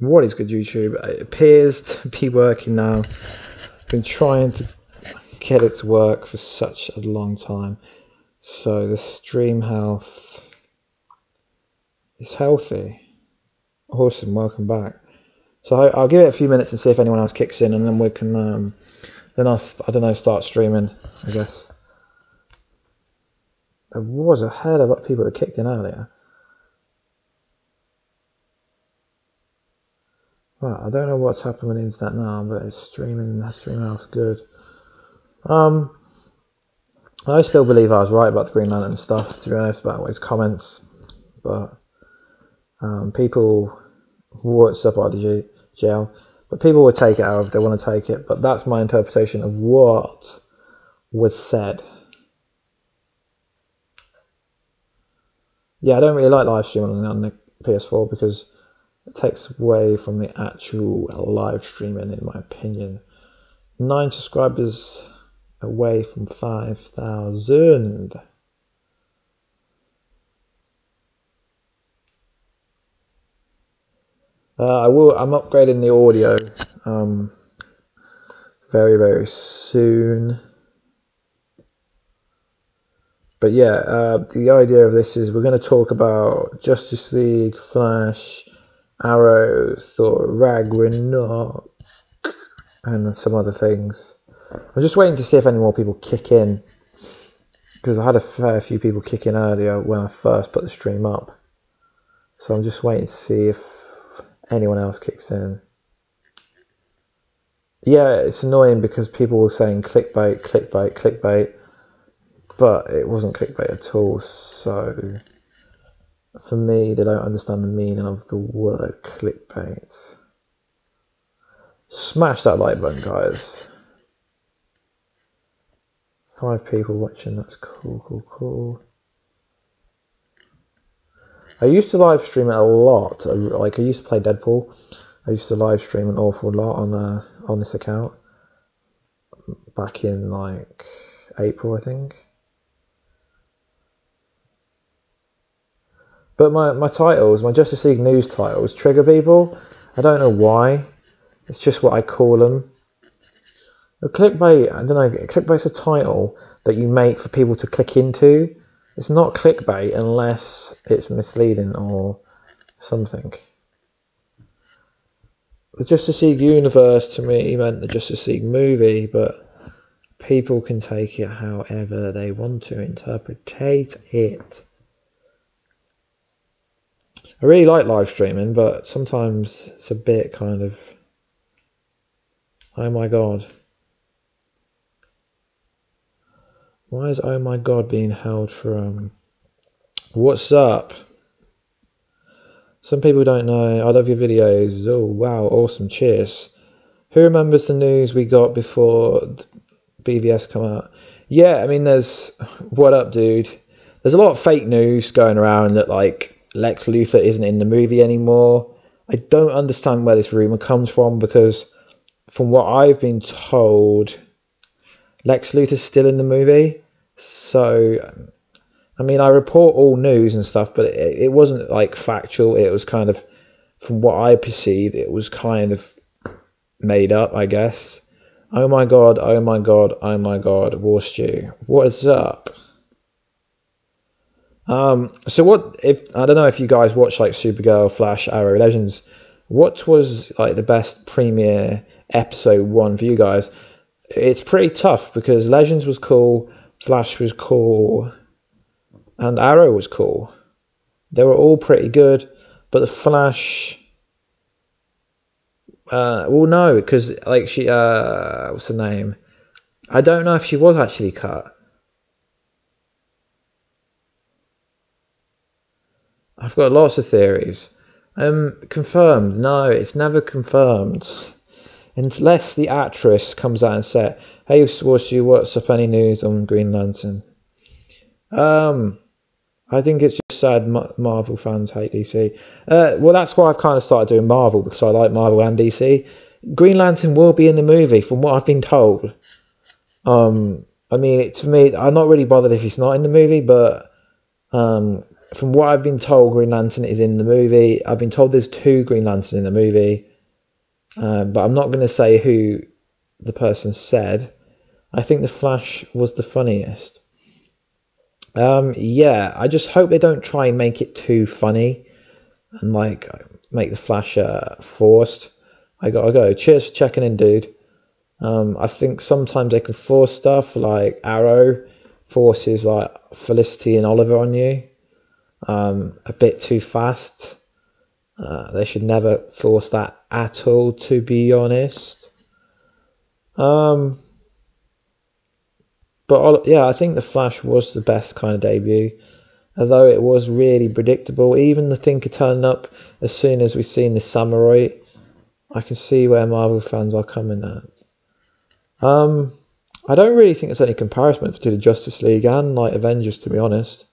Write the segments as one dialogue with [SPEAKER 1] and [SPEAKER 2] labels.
[SPEAKER 1] What is good, YouTube? It appears to be working now. I've been trying to get it to work for such a long time. So the stream health is healthy. Awesome, welcome back. So I'll give it a few minutes and see if anyone else kicks in, and then we can then I don't know, start streaming, I guess. There was a hell of a lot of people that kicked in earlier. Right, I don't know what's happened with the internet now, but it's streaming health's good. I still believe I was right about the Green Lantern stuff, to be honest, about his comments, but people, what's up RDG jail, but people will take it out if they want to take it, but that's my interpretation of what was said. Yeah, I don't really like live streaming on the PS4 because it takes away from the actual live streaming, in my opinion. 9 subscribers away from 5,000. I'm upgrading the audio very, very soon. But yeah, the idea of this is we're going to talk about Justice League, Flash, Arrow, Thor, Ragnaork, and some other things. I'm just waiting to see if any more people kick in, because I had a fair few people kick in earlier when I first put the stream up. So I'm just waiting to see if anyone else kicks in. Yeah, it's annoying because people were saying clickbait, clickbait, clickbait, but it wasn't clickbait at all. So for me, they don't understand the meaning of the word clickbait. Smash that like button, guys. 5 people watching, that's cool. I used to live stream it a lot. Like, I used to play Deadpool. I used to live stream an awful lot on this account back in like April, I think. But my titles, my Justice League news titles, trigger people. I don't know why. It's just what I call them. A clickbait, I don't know, clickbait's a title that you make for people to click into. It's not clickbait unless it's misleading or something. The Justice League universe to me meant the Justice League movie, but people can take it however they want to interpretate it. I really like live streaming, but sometimes it's a bit kind of, oh my god. Why is oh my god being held for what's up? Some people don't know. I love your videos. Oh wow, awesome, cheers. Who remembers the news we got before BVS come out? Yeah, I mean, there's, what up dude? There's a lot of fake news going around that like Lex Luthor isn't in the movie anymore. I don't understand where this rumor comes from, because from what I've been told, Lex Luthor's still in the movie. So, I mean, I report all news and stuff, but it wasn't like factual. It was kind of, from what I perceived, it was kind of made up, I guess. Oh my god, oh my god, oh my god, Warstu, what is up? So what if, I don't know if you guys watch like Supergirl, Flash, Arrow, Legends. What was like the best premiere episode 1 for you guys? It's pretty tough because Legends was cool, Flash was cool, and Arrow was cool. They were all pretty good, but the Flash, well no, because like she, what's her name? I don't know if she was actually cut. I've got lots of theories. Confirmed? No, it's never confirmed. Unless the actress comes out and says, hey, what's up, any news on Green Lantern? I think it's just sad Marvel fans hate DC. Well, that's why I've kind of started doing Marvel, because I like Marvel and DC. Green Lantern will be in the movie, from what I've been told. I mean, to me, I'm not really bothered if he's not in the movie, but from what I've been told, Green Lantern is in the movie. I've been told there's 2 Green Lanterns in the movie, but I'm not going to say who the person said. I think the Flash was the funniest. Yeah, I just hope they don't try and make it too funny and like make the Flash forced. I gotta go. Cheers for checking in, dude. I think sometimes they can force stuff, like Arrow forces like Felicity and Oliver on you a bit too fast. They should never force that at all, to be honest. But yeah, I think the Flash was the best kind of debut, although it was really predictable. Even the Thinker turning up as soon as we've seen the Samurai, I can see where Marvel fans are coming at. I don't really think there's any comparison to the Justice League and like Avengers, to be honest.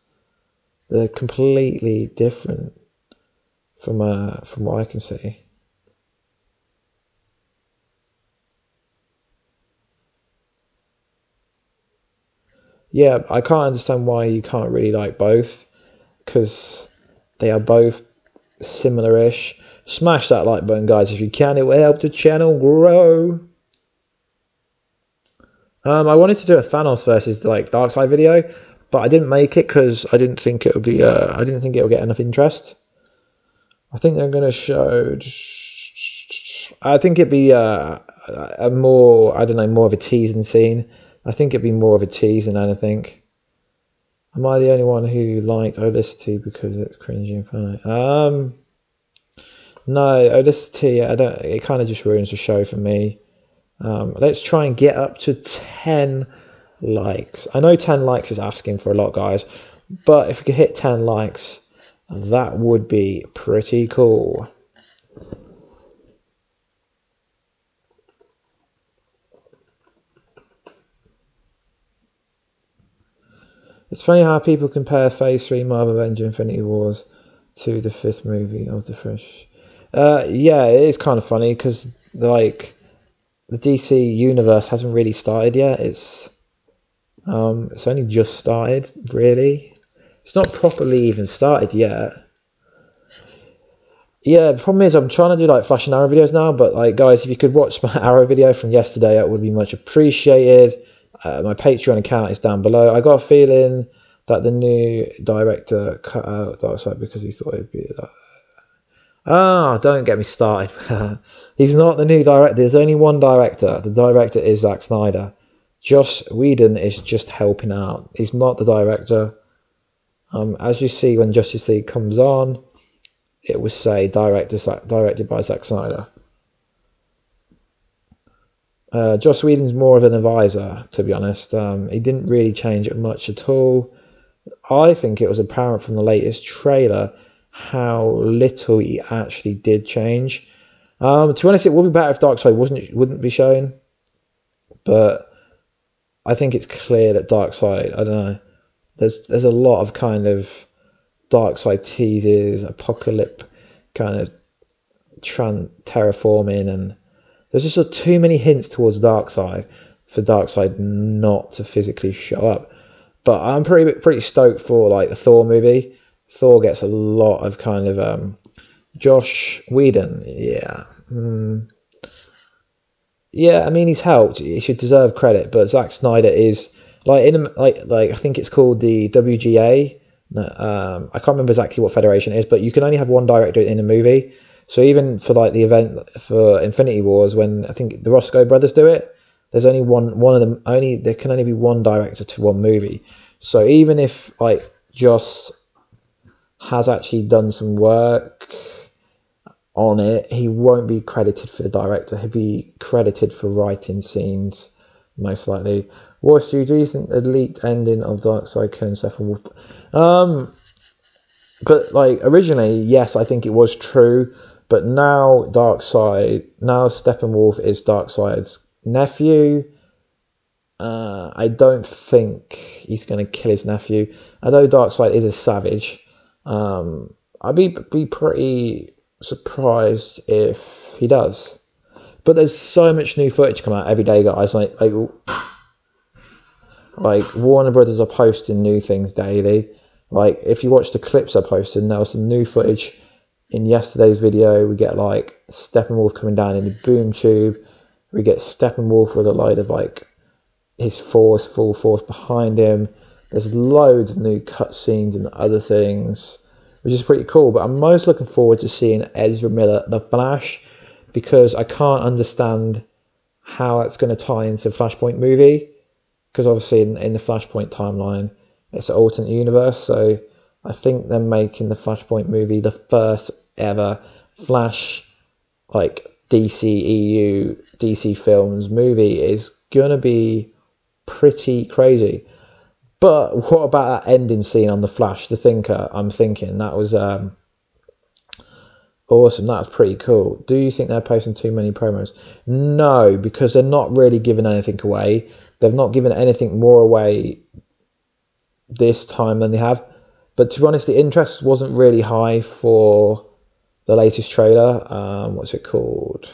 [SPEAKER 1] They're completely different from what I can see. Yeah, I can't understand why you can't really like both, because they are both similar-ish. Smash that like button, guys, if you can. It will help the channel grow. I wanted to do a Thanos versus like Darkseid video, but I didn't make it because I didn't think it would be. I didn't think it would get enough interest. I think they're going to show. I think it'd be a more. I don't know, more of a teasing scene. I think it'd be more of a tease than anything. Am I the only one who liked Olicity because it's cringy and funny? No, Olicity. I don't. It kind of just ruins the show for me. Let's try and get up to 10 likes. I know 10 likes is asking for a lot, guys, but if we could hit 10 likes, that would be pretty cool. It's funny how people compare Phase 3 Marvel Avengers Infinity Wars to the 5th movie of the Fresh. Yeah, it is kind of funny because like the DC universe hasn't really started yet. It's only just started, really. It's not properly even started yet. Yeah, the problem is I'm trying to do like Flash and Arrow videos now, but like guys, if you could watch my Arrow video from yesterday, that would be much appreciated. My Patreon account is down below. I got a feeling that the new director cut out Darkseid because he thought it'd be that. Ah, don't get me started. He's not the new director. There's only one director. The director is Zack Snyder. Joss Whedon is just helping out. He's not the director. As you see when Justice League comes on, it will say directed by Zack Snyder. Joss Whedon's more of an advisor, to be honest. He didn't really change it much at all. I think it was apparent from the latest trailer how little he actually did change. To be honest, it would be better if Darkseid wouldn't be shown, but I think it's clear that Darkseid, I don't know, there's a lot of kind of Darkseid teases, Apocalypse kind of terraforming, and there's just too many hints towards Darkseid for Darkseid not to physically show up. But I'm pretty stoked for like the Thor movie. Thor gets a lot of kind of Joss Whedon, yeah. Yeah, I mean he's helped. He should deserve credit, but Zack Snyder is like I think it's called the WGA. I can't remember exactly what federation it is, but you can only have one director in a movie. So even for like the event for Infinity Wars, when I think the Roscoe brothers do it, there's only one of them. There can only be one director to one movie. So even if like Joss has actually done some work on it, he won't be credited for the director. He'll be credited for writing scenes, most likely. Warstu, do you think the leaked ending of Darkseid killing Steppenwolf? But like originally, yes, I think it was true. But now Steppenwolf is Darkseid's nephew. I don't think he's going to kill his nephew. Although Darkseid is a savage, I'd be pretty surprised if he does. But there's so much new footage come out every day, guys. Like Warner Brothers are posting new things daily. Like, if you watch the clips I posted, and there was some new footage in yesterday's video. We get like Steppenwolf coming down in the boom tube. We get Steppenwolf with a load of like his full force behind him. There's loads of new cutscenes and other things, which is pretty cool. But I'm most looking forward to seeing Ezra Miller, the Flash, because I can't understand how it's going to tie into the Flashpoint movie. Because obviously in the Flashpoint timeline, it's an alternate universe. So I think they're making the Flashpoint movie the first ever Flash, like DC Films movie, is going to be pretty crazy. But what about that ending scene on the Flash, the Thinker? I'm thinking that was awesome. That was pretty cool. Do you think they're posting too many promos? No, because they're not really giving anything away. They've not given anything more away this time than they have. But to be honest, the interest wasn't really high for the latest trailer. What's it called?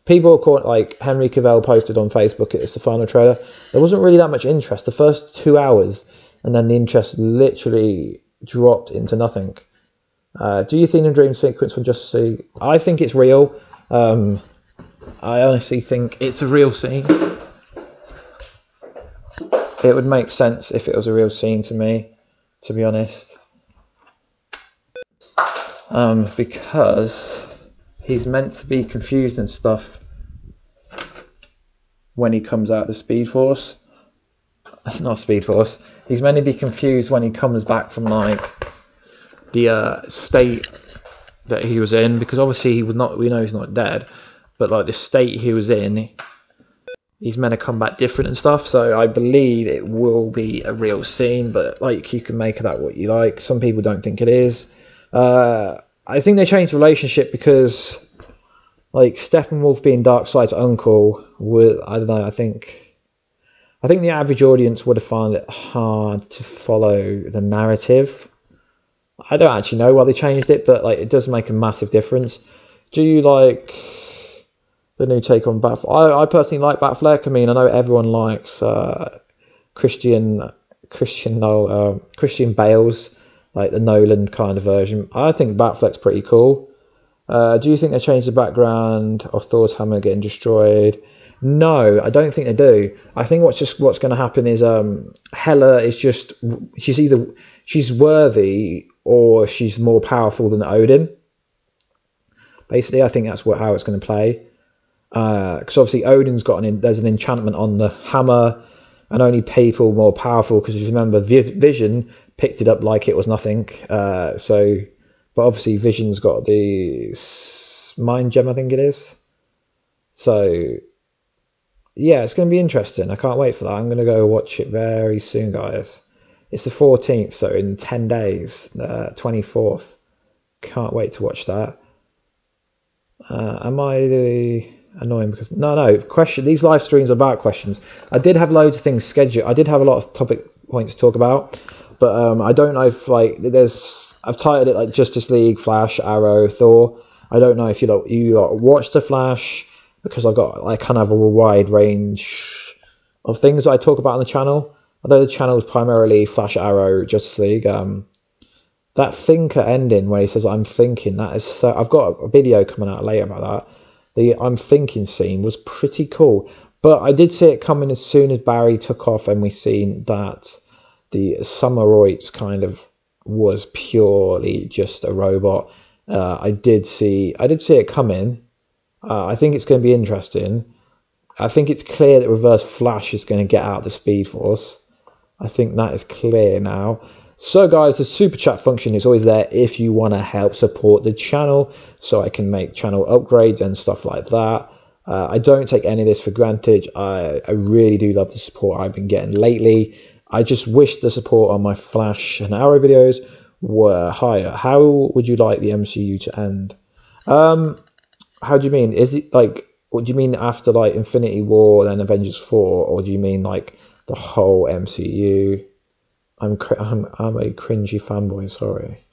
[SPEAKER 1] People are caught, like Henry Cavill posted on Facebook, it's the final trailer. There wasn't really that much interest the first 2 hours, and then the interest literally dropped into nothing. Do you think the dream sequence from Justice League? I think it's real. I honestly think it's a real scene. It would make sense if it was a real scene to me, to be honest. Because he's meant to be confused and stuff when he comes out of the Speed Force. Not Speed Force. He's meant to be confused when he comes back from like the state that he was in, because obviously he would not. We know he's not dead, but like the state he was in, he's meant to come back different and stuff. So I believe it will be a real scene, but like you can make of that what you like. Some people don't think it is. I think they changed the relationship because, like, Steppenwolf being Darkseid's uncle would, I don't know, I think the average audience would have found it hard to follow the narrative. I don't actually know why they changed it, but like it does make a massive difference. Do you like the new take on Batfleck? I personally like Batfleck. I mean, I know everyone likes Christian Bale's, like the Nolan kind of version. I think Batfleck's pretty cool. Do you think they changed the background of Thor's hammer getting destroyed? No, I don't think they do. I think what's going to happen is Hela is just, she's worthy or she's more powerful than Odin. Basically, I think that's how it's going to play. Because obviously Odin's got there's an enchantment on the hammer, and only people more powerful, because if you remember, Vision picked it up like it was nothing. But obviously Vision's got the mind gem, I think it is. So yeah, it's going to be interesting. I can't wait for that. I'm going to go watch it very soon, guys. It's the 14th, so in 10 days, 24th. Can't wait to watch that. Am I annoying because these live streams are about questions. I did have loads of things scheduled. I did have a lot of topic points to talk about, but I don't know if like I've titled it like Justice League, Flash, Arrow, Thor. I don't know if you watch the Flash, because I've got like kind of a wide range of things that I talk about on the channel. Although the channel is primarily Flash, Arrow, Justice League. That Thinker ending where he says "I'm thinking," that is so. I've got a video coming out later about that. The "I'm thinking" scene was pretty cool, but I did see it coming as soon as Barry took off, and we seen that the Summerites kind of was purely just a robot. I did see it coming. I think it's going to be interesting. I think it's clear that Reverse Flash is going to get out of the Speed Force. I think that is clear now. So guys, the super chat function is always there if you want to help support the channel, so I can make channel upgrades and stuff like that. I don't take any of this for granted. I really do love the support I've been getting lately. I just wish the support on my Flash and Arrow videos were higher. How would you like the MCU to end? How do you mean? Is it like, what do you mean after like Infinity War, then Avengers 4, or do you mean like the whole MCU? I'm a cringy fanboy, sorry.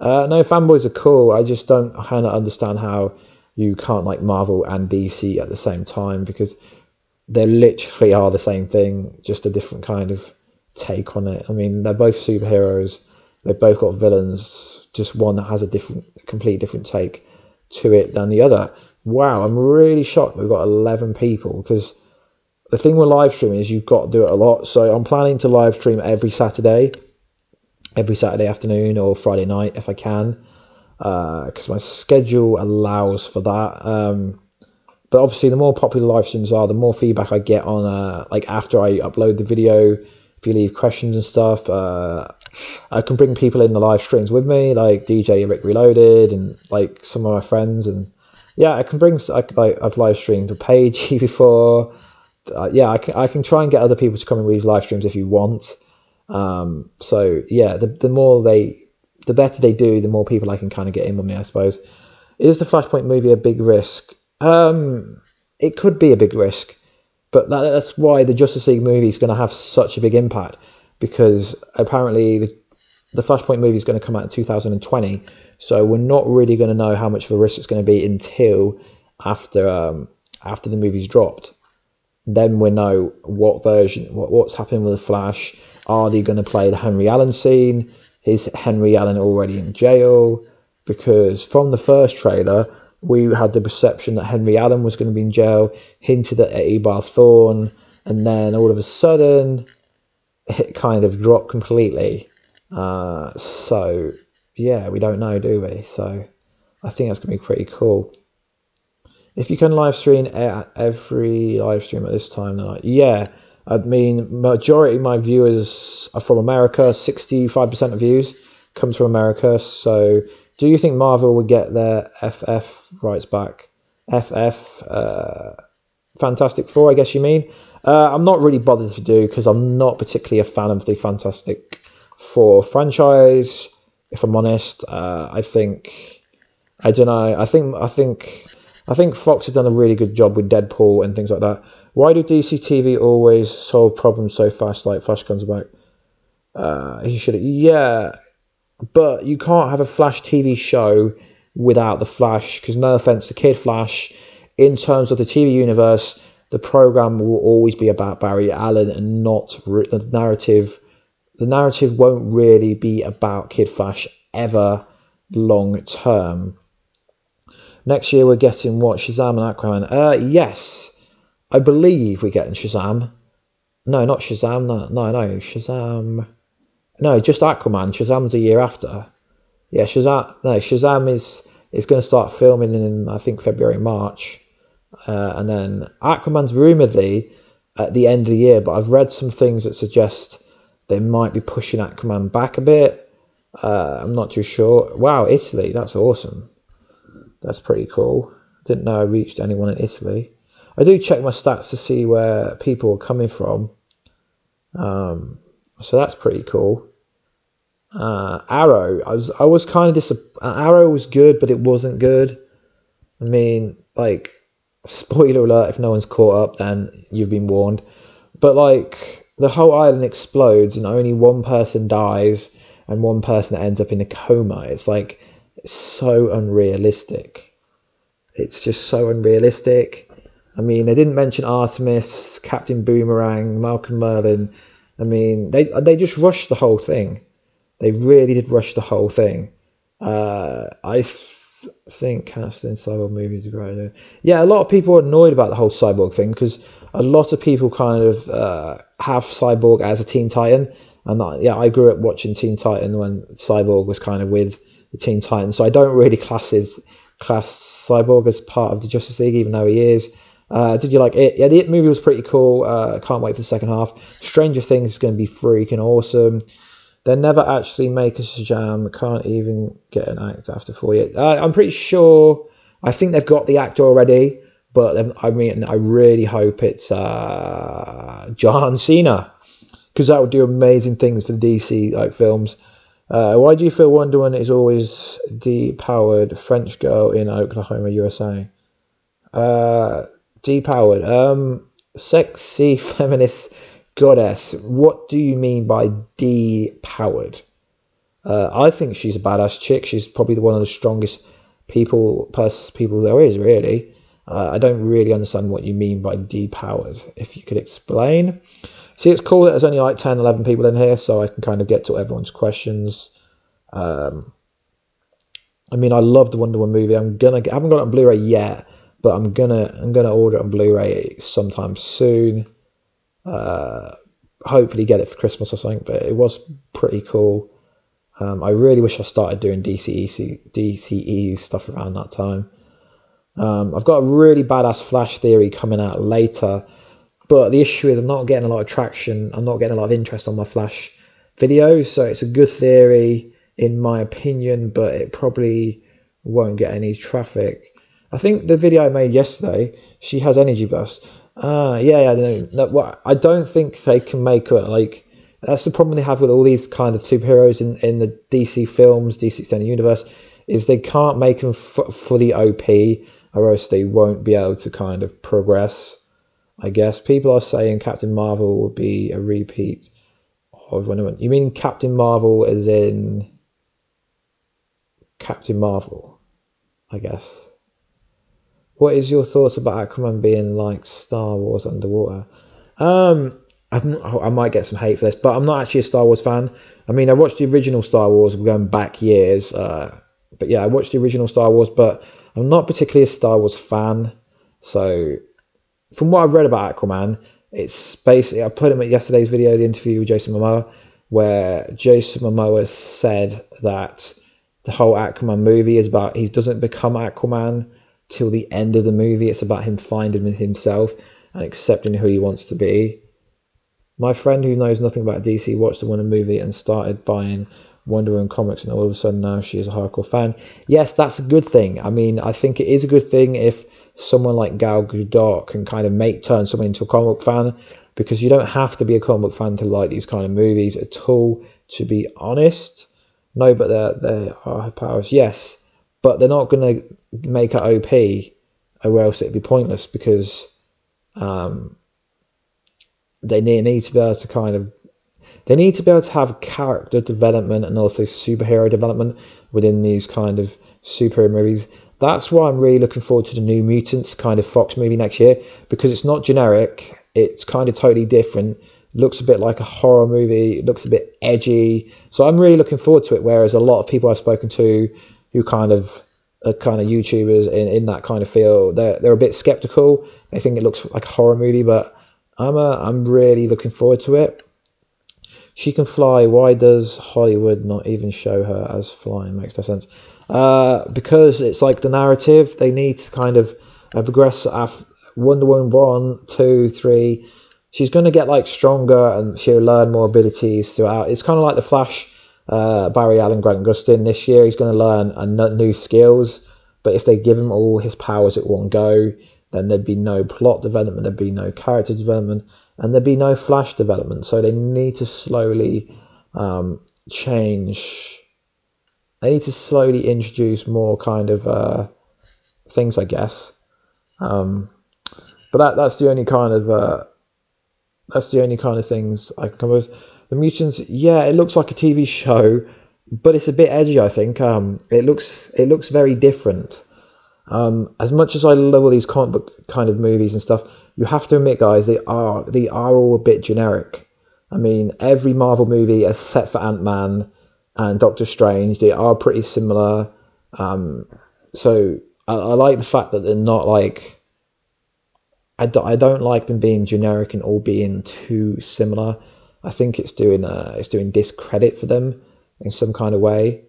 [SPEAKER 1] No, fanboys are cool. I just don't kind of understand how you can't like Marvel and DC at the same time, because they literally are the same thing, just a different kind of take on it. I mean, they're both superheroes. They've both got villains. Just one that has a completely different take to it than the other. Wow, I'm really shocked we've got 11 people, because the thing with live streaming is you've got to do it a lot. So I'm planning to live stream every Saturday afternoon or Friday night if I can, because my schedule allows for that. But obviously, the more popular live streams are, the more feedback I get on, like after I upload the video. If you leave questions and stuff, I can bring people in the live streams with me, like DJ Rick Reloaded and like some of my friends. And yeah, I can bring. I've live streamed a page before. Yeah, I can try and get other people to come in with these live streams if you want. So yeah, the better they do, the more people I can kind of get in with me, I suppose. Is the Flashpoint movie a big risk? It could be a big risk, but that's why the Justice League movie is going to have such a big impact, because apparently the Flashpoint movie is going to come out in 2020, so we're not really going to know how much of a risk it's going to be until after the movie's dropped. Then we know what's happening with the Flash. Are they going to play the Henry Allen scene? Is Henry Allen already in jail? Because from the first trailer, we had the perception that Henry Allen was going to be in jail, hinted at Eobard Thawne, and then all of a sudden, it kind of dropped completely. So, yeah, we don't know, do we? So, I think that's going to be pretty cool. If you can live stream at every live stream at this time, then yeah. I mean, majority of my viewers are from America. 65% of views comes from America. So, do you think Marvel would get their FF rights back? Fantastic Four, I guess you mean. I'm not really bothered to do, because I'm not particularly a fan of the Fantastic Four franchise. If I'm honest, I don't know. I think Fox has done a really good job with Deadpool and things like that. Why do DC TV always solve problems so fast, like Flash comes back? He should, yeah. But you can't have a Flash TV show without the Flash, because no offense to Kid Flash, in terms of the TV universe, the program will always be about Barry Allen and not the narrative. The narrative won't really be about Kid Flash ever long term. Next year we're getting what, Shazam and Aquaman? Yes, I believe we're getting Shazam. No, not Shazam. No, Shazam. No, just Aquaman. Shazam's a year after. Yeah, Shazam is going to start filming in, I think, February, March. And then Aquaman's rumouredly at the end of the year, but I've read some things that suggest they might be pushing Aquaman back a bit. I'm not too sure. Wow, Italy, that's awesome. That's pretty cool. Didn't know I reached anyone in Italy. I do check my stats to see where people are coming from. So that's pretty cool. Arrow, I was kind of disappointed. Arrow was good, but it wasn't good. I mean, like, spoiler alert, if no one's caught up, then you've been warned. But like, the whole island explodes and only one person dies and one person ends up in a coma. It's like, it's so unrealistic. It's just so unrealistic. I mean, they didn't mention Artemis, Captain Boomerang, Malcolm Merlin. I mean, they just rushed the whole thing. They really did rush the whole thing. I think casting Cyborg movies is a great idea. Yeah, a lot of people are annoyed about the whole Cyborg thing, because a lot of people kind of have Cyborg as a Teen Titan. And I grew up watching Teen Titan when Cyborg was kind of with the Teen Titans. So I don't really class Cyborg as part of the Justice League, even though he is. Did you like it? Yeah, the It movie was pretty cool. Can't wait for the second half. Stranger Things is going to be freaking awesome. They never actually make a Shazam. Can't even get an actor after 4 years. I'm pretty sure. I think they've got the actor already, but I mean, I really hope it's John Cena, because that would do amazing things for the DC like films. Why do you feel Wonder Woman is always depowered French girl in Oklahoma, USA? Depowered. Sexy feminist goddess. What do you mean by depowered? I think she's a badass chick. She's probably one of the strongest people there is, really. I don't really understand what you mean by depowered. If you could explain. See, it's cool that there's only like 10, 11 people in here, so I can kind of get to everyone's questions. I mean, I love the Wonder Woman movie. I haven't got it on Blu-ray yet, but I'm gonna order it on Blu-ray sometime soon. Hopefully get it for Christmas or something. But it was pretty cool. I really wish I started doing DCEU stuff around that time. I've got a really badass Flash theory coming out later, but the issue is I'm not getting a lot of traction. I'm not getting a lot of interest on my Flash videos, so it's a good theory in my opinion, but it probably won't get any traffic. I think the video I made yesterday, she has energy bursts. No, I don't think they can make it like. That's the problem they have with all these kind of superheroes in the DC films, DC Extended Universe, is they can't make them fully OP, or else they won't be able to kind of progress. I guess people are saying Captain Marvel will be a repeat of Wonder Woman. You mean Captain Marvel as in Captain Marvel? I guess. What is your thoughts about Aquaman being like Star Wars underwater? I might get some hate for this, but I'm not actually a Star Wars fan. I mean, I watched the original Star Wars going back years. But yeah, I watched the original Star Wars, but I'm not particularly a Star Wars fan. So from what I've read about Aquaman, it's basically, I put him at yesterday's video, the interview with Jason Momoa, where Jason Momoa said that the whole Aquaman movie is about, he doesn't become Aquaman till the end of the movie. It's about him finding himself and accepting who he wants to be. My friend who knows nothing about DC watched the Wonder movie and started buying Wonder Woman comics, and all of a sudden now she is a hardcore fan. Yes, that's a good thing. I mean, I think it is a good thing if someone like Gal Gadot can kind of turn someone into a comic book fan, because you don't have to be a comic book fan to like these kind of movies at all, to be honest. No, but they are her powers, yes, but they're not going to make her OP, or else it'd be pointless, because they need to be able to kind of, they need to be able to have character development and also superhero development within these kind of superhero movies. That's why I'm really looking forward to the New Mutants kind of Fox movie next year, because it's not generic, it's kind of totally different, looks a bit like a horror movie, it looks a bit edgy, so I'm really looking forward to it. Whereas a lot of people I've spoken to who kind of are kind of YouTubers in that kind of field, they're a bit skeptical. They think it looks like a horror movie, but I'm really looking forward to it. She can fly. Why does Hollywood not even show her as flying? Makes no sense. Because it's like the narrative. They need to kind of progress. Wonder Woman 1, 2, 3. She's going to get like stronger and she'll learn more abilities throughout. It's kind of like the Flash, Barry Allen, Grant Gustin this year. He's going to learn new skills. But if they give him all his powers at one go, then there'd be no plot development, there'd be no character development, and there'd be no Flash development. So they need to slowly change. They need to slowly introduce more kind of things, I guess. But that's the only kind of things I can come with. The Mutants, yeah, it looks like a TV show, but it's a bit edgy. I think it looks very different. As much as I love all these comic book kind of movies and stuff, you have to admit, guys, they are all a bit generic. I mean, every Marvel movie, except for Ant-Man and Doctor Strange, they are pretty similar. So I like the fact that they're not like, I don't like them being generic and all being too similar. I think it's doing discredit for them in some kind of way.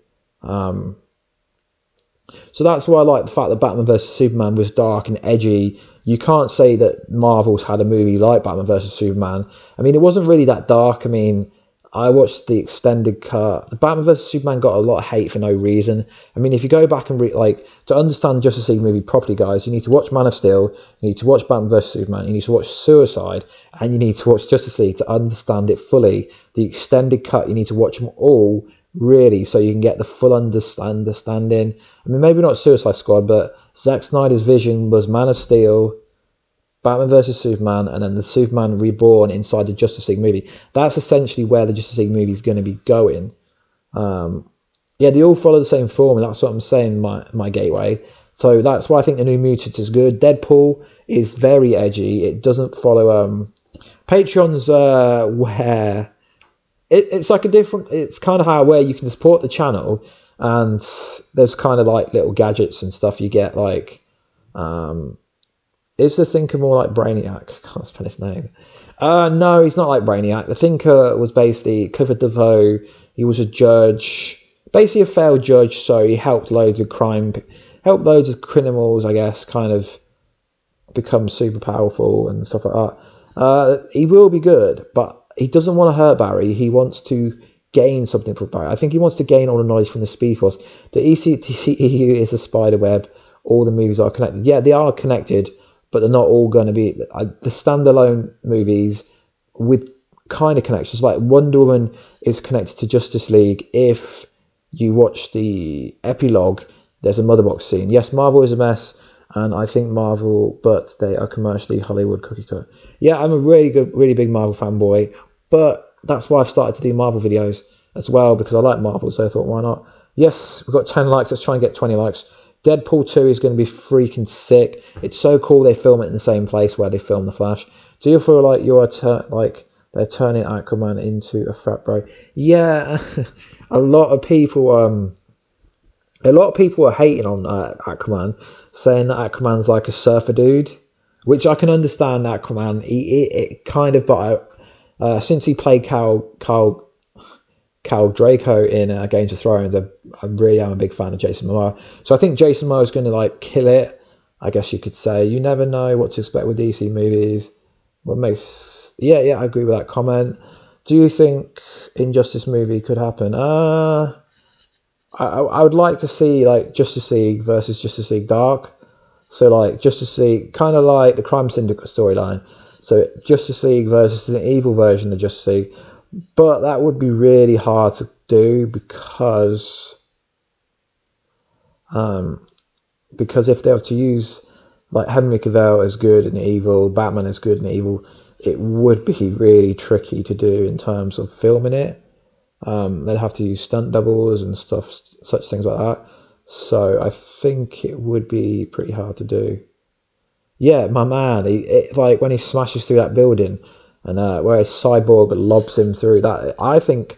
[SPEAKER 1] So that's why I like the fact that Batman vs Superman was dark and edgy. You can't say that Marvel's had a movie like Batman vs Superman. I mean, it wasn't really that dark. I mean, I watched the extended cut. The Batman vs Superman got a lot of hate for no reason. I mean, if you go back and to understand the Justice League movie properly, guys, you need to watch Man of Steel, you need to watch Batman vs Superman, you need to watch Suicide, and you need to watch Justice League to understand it fully. The extended cut, you need to watch them all, really, so you can get the full understanding. I mean, maybe not Suicide Squad, but Zack Snyder's vision was Man of Steel, Batman vs Superman, and then the Superman Reborn inside the Justice League movie. That's essentially where the Justice League movie is going to be going. Yeah, they all follow the same formula. That's what I'm saying, my gateway. So that's why I think the New Mutants is good. Deadpool is very edgy. It doesn't follow Patreon's where it's like a different. It's kind of how where you can support the channel, and there's kind of like little gadgets and stuff you get. Like, is the Thinker more like Brainiac? I can't spell his name. No, he's not like Brainiac. The Thinker was basically Clifford DeVoe. He was a judge, basically a failed judge. So he helped loads of criminals, I guess, kind of become super powerful and stuff like that. He will be good, but he doesn't want to hurt Barry. He wants to gain something from Barry. I think he wants to gain all the knowledge from the Speed Force. The ECTCEU is a spider web. All the movies are connected. Yeah, they are connected, but they're not all going to be the standalone movies with kind of connections. Like Wonder Woman is connected to Justice League. If you watch the epilogue, there's a mother box scene. Yes, Marvel is a mess, and I think Marvel, but they are commercially Hollywood cookie cutter. Yeah, I'm a really big Marvel fanboy, but that's why I've started to do Marvel videos as well, because I like Marvel, so I thought, why not? Yes, we've got 10 likes. Let's try and get 20 likes. Deadpool 2 is going to be freaking sick. It's so cool they film it in the same place where they film The Flash. Do you feel like they're turning Aquaman into a frat bro? Yeah, a lot of people are hating on Aquaman, saying that Aquaman's like a surfer dude, which I can understand. Aquaman, it kind of, but since he played Khal Draco in Game of Thrones, I really am a big fan of Jason Momoa. So I think Jason Momoa is going to like kill it, I guess you could say. You never know what to expect with DC movies. Yeah, I agree with that comment. Do you think Injustice movie could happen? I would like to see like Justice League versus Justice League Dark. So like Justice League, kind of like the Crime Syndicate storyline. So Justice League versus an evil version of Justice League. But that would be really hard to do because if they were to use like Henry Cavill as good and evil, Batman as good and evil, it would be really tricky to do in terms of filming it. They'd have to use stunt doubles and stuff, such things like that. So I think it would be pretty hard to do. Yeah, my man, like when he smashes through that building and where his cyborg lobs him through that, I think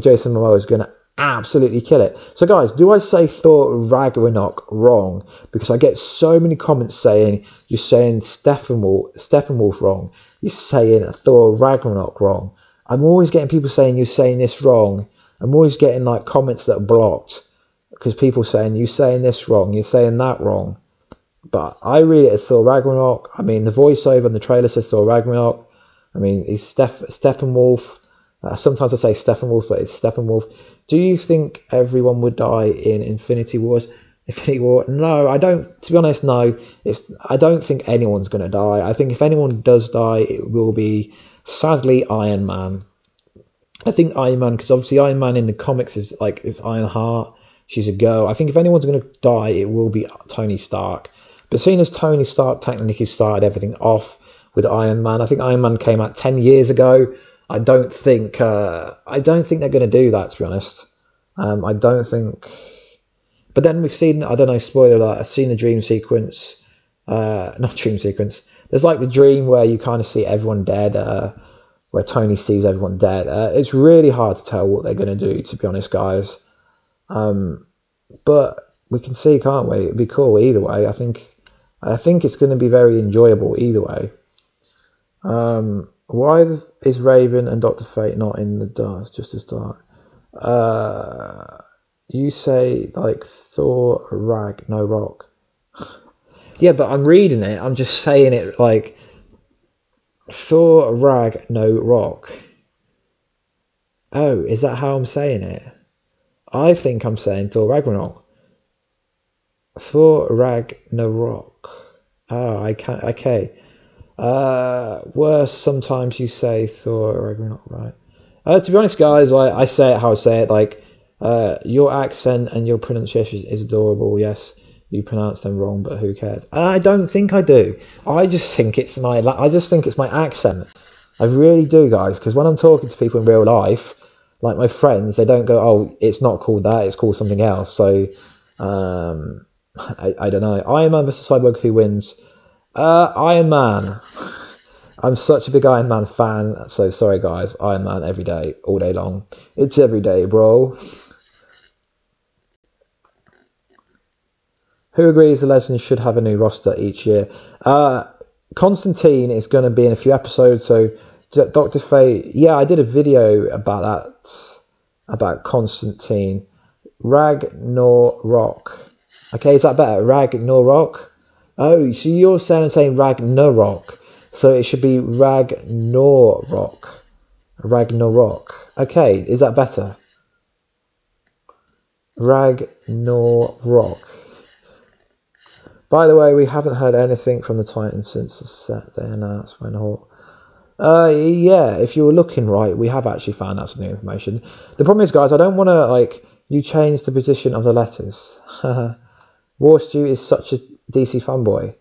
[SPEAKER 1] Jason Momoa is going to absolutely kill it. So guys, do I say Thor Ragnarok wrong? Because I get so many comments saying you're saying Steppenwolf wrong, you're saying Thor Ragnarok wrong. I'm always getting people saying you're saying this wrong. I'm always getting like comments that are blocked because people saying you're saying this wrong, you're saying that wrong. But I read it as Thor Ragnarok. I mean, the voiceover and the trailer says Thor Ragnarok. I mean, it's Steppenwolf. Sometimes I say Steppenwolf, but it's Steppenwolf. Do you think everyone would die in Infinity War? No, I don't. To be honest, no. I don't think anyone's going to die. I think if anyone does die, it will be, sadly, Iron Man. I think Iron Man, because obviously Iron Man in the comics is Ironheart. She's a girl. I think if anyone's going to die, it will be Tony Stark. But seeing as Tony Stark technically started everything off with Iron Man, I think Iron Man came out 10 years ago. I don't think they're going to do that, to be honest. I don't think. But then we've seen, I don't know, spoiler alert, I've seen the dream sequence. Not dream sequence. There's like the dream where you kind of see everyone dead, where Tony sees everyone dead. It's really hard to tell what they're going to do, to be honest, guys. But we can see, can't we? It'd be cool either way. I think it's going to be very enjoyable either way. Why is Raven and Dr. Fate not in the dark? Just as dark. You say like Thor Ragnarok. Yeah, but I'm reading it. I'm just saying it like Thor Ragnarok. Oh, is that how I'm saying it? I think I'm saying Thor Ragnarok. Thor Ragnarok. Oh, I can't. Okay. Worse, sometimes you say Thor Ragnarok, right? To be honest, guys, I say it how I say it. Like, your accent and your pronunciation is adorable. Yes, you pronounce them wrong, but who cares? I don't think I do. I just think it's my accent. I really do, guys. Because when I'm talking to people in real life, like my friends, they don't go, "Oh, it's not called that. It's called something else." So, I don't know. Iron Man versus Cyborg, who wins? Iron Man. I'm such a big Iron Man fan, so sorry guys. Iron Man every day, all day long. It's every day, bro. Who agrees the Legends should have a new roster each year? Constantine is going to be in a few episodes, so Dr. Fate, yeah, I did a video about that, about Constantine. Ragnaork. Okay, is that better? Ragnaork? Oh, so you're saying Ragnarok, so it should be Ragnaork. Ragnarok. Okay, is that better? Ragnarok. By the way, we haven't heard anything from the Titans since the set they announced when Hawk. Yeah, if you were looking right, we have actually found out some new information. The problem is, guys, I don't want to, like, you change the position of the letters. Warstu is such a DC fanboy.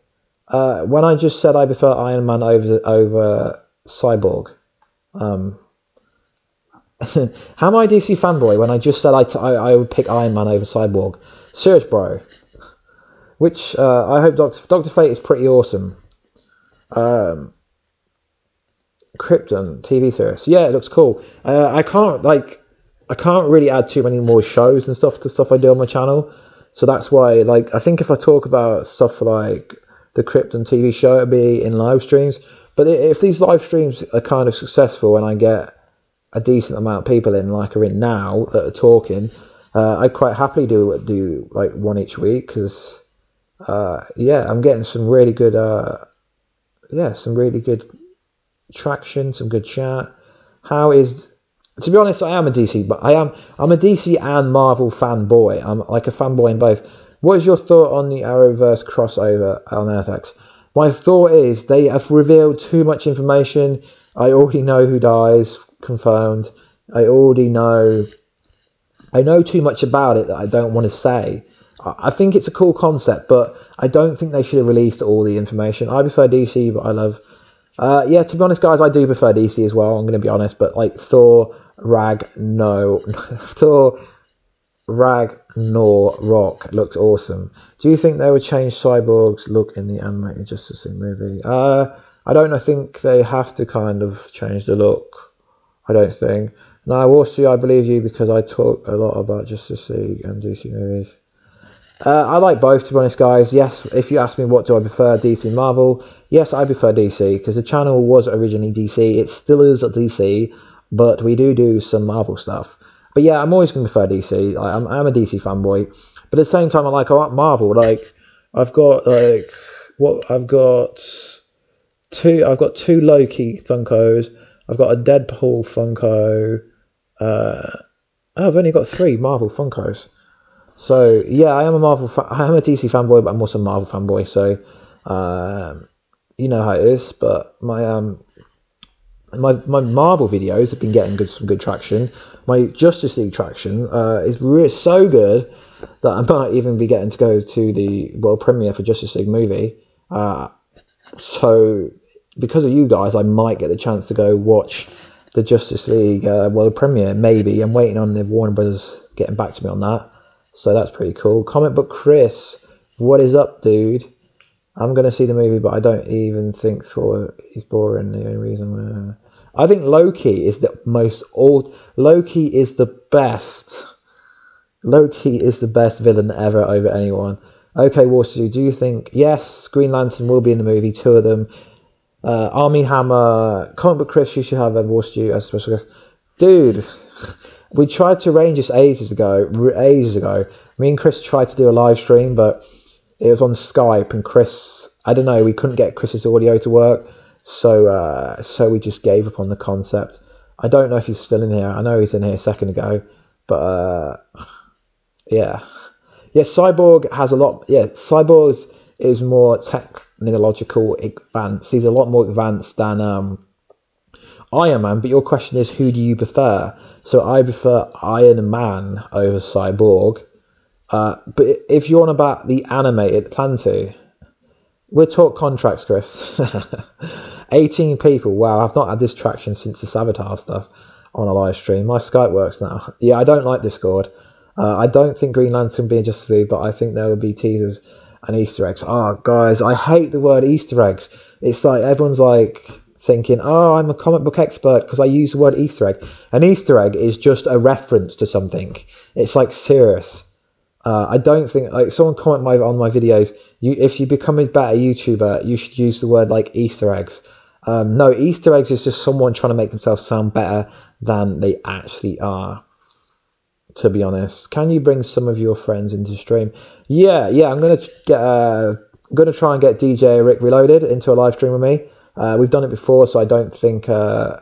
[SPEAKER 1] When I just said I prefer Iron Man over Cyborg, how am I a DC fanboy when I just said I would pick Iron Man over Cyborg? Serious, bro. Which I hope Dr. Fate is pretty awesome. Krypton TV series, yeah, it looks cool. I can't really add too many more shows and stuff to stuff I do on my channel, so that's why, like, I think if I talk about stuff like the Krypton TV show, it'll be in live streams. But if these live streams are kind of successful and I get a decent amount of people in, like are in now, that are talking, I'd quite happily do like one each week, because yeah, I'm getting some really good traction, some good chat. To be honest, I am a DC, but I'm a DC and Marvel fanboy. I'm like a fanboy in both. What is your thought on the Arrowverse crossover on FX? My thought is they have revealed too much information. I already know who dies, confirmed. I know too much about it that I don't want to say. I think it's a cool concept, but I don't think they should have released all the information. I prefer DC, but I love... yeah, to be honest, guys, I do prefer DC as well. I'm going to be honest, but like Thor Ragnaork looks awesome. Do you think they would change Cyborg's look in the animated Justice League movie? I don't think they have to kind of change the look. I don't think. No, Warstu, I believe you because I talk a lot about Justice League and DC movies. I like both, to be honest, guys. Yes, if you ask me what do I prefer, DC and Marvel, yes, I prefer DC because the channel was originally DC. It still is at DC, but we do some Marvel stuff. But yeah, I'm always going to prefer DC. I'm a DC fanboy, but at the same time, I like Marvel. Like I've got two Loki Funkos. I've got a Deadpool Funko. I've only got 3 Marvel Funkos. So yeah, I am a DC fanboy, but I'm also a Marvel fanboy. So you know how it is. But my Marvel videos have been getting some good traction. My Justice League traction is really so good that I might even be getting to go to the world premiere for Justice League movie. So because of you guys, I might get the chance to go watch the Justice League world premiere. Maybe I'm waiting on the Warner Brothers getting back to me on that. So that's pretty cool. Comic Book Chris, what is up, dude? I'm going to see the movie, but I don't even think Thor is boring. The only reason I think Loki is the most old. Loki is the best. Loki is the best villain ever over anyone. Okay, Warstu, do you think, yes, Green Lantern will be in the movie, 2 of them. Army Hammer, Comic Book Chris, you should have a Warstu as a special guest. Dude, we tried to arrange this ages ago. Me and Chris tried to do a live stream, but it was on Skype, and Chris, I don't know, we couldn't get Chris's audio to work, so we just gave up on the concept. I don't know if he's still in here. I know he's in here a second ago, but yeah. Cyborg has a lot. Yeah, Cyborg is more technological advanced. He's a lot more advanced than Iron Man. But your question is, who do you prefer? So I prefer Iron Man over Cyborg. But if you're on about the animated, plan to. We'll talk contracts, Chris. 18 people. Wow, I've not had this traction since the Sabotage stuff on a live stream. My Skype works now. Yeah, I don't like Discord. I don't think Green Lantern will be in Justice League, but I think there will be teasers and Easter eggs. Oh, guys, I hate the word Easter eggs. It's like everyone's like thinking, oh, I'm a comic book expert because I use the word Easter egg. An Easter egg is just a reference to something. It's like serious. I don't think, like, someone comment on my videos, if you become a better YouTuber, you should use the word like Easter eggs. No, Easter eggs is just someone trying to make themselves sound better than they actually are, to be honest. Can you bring some of your friends into the stream? Yeah, I'm gonna try and get DJ Rick Reloaded into a live stream with me. We've done it before, so I don't think yeah,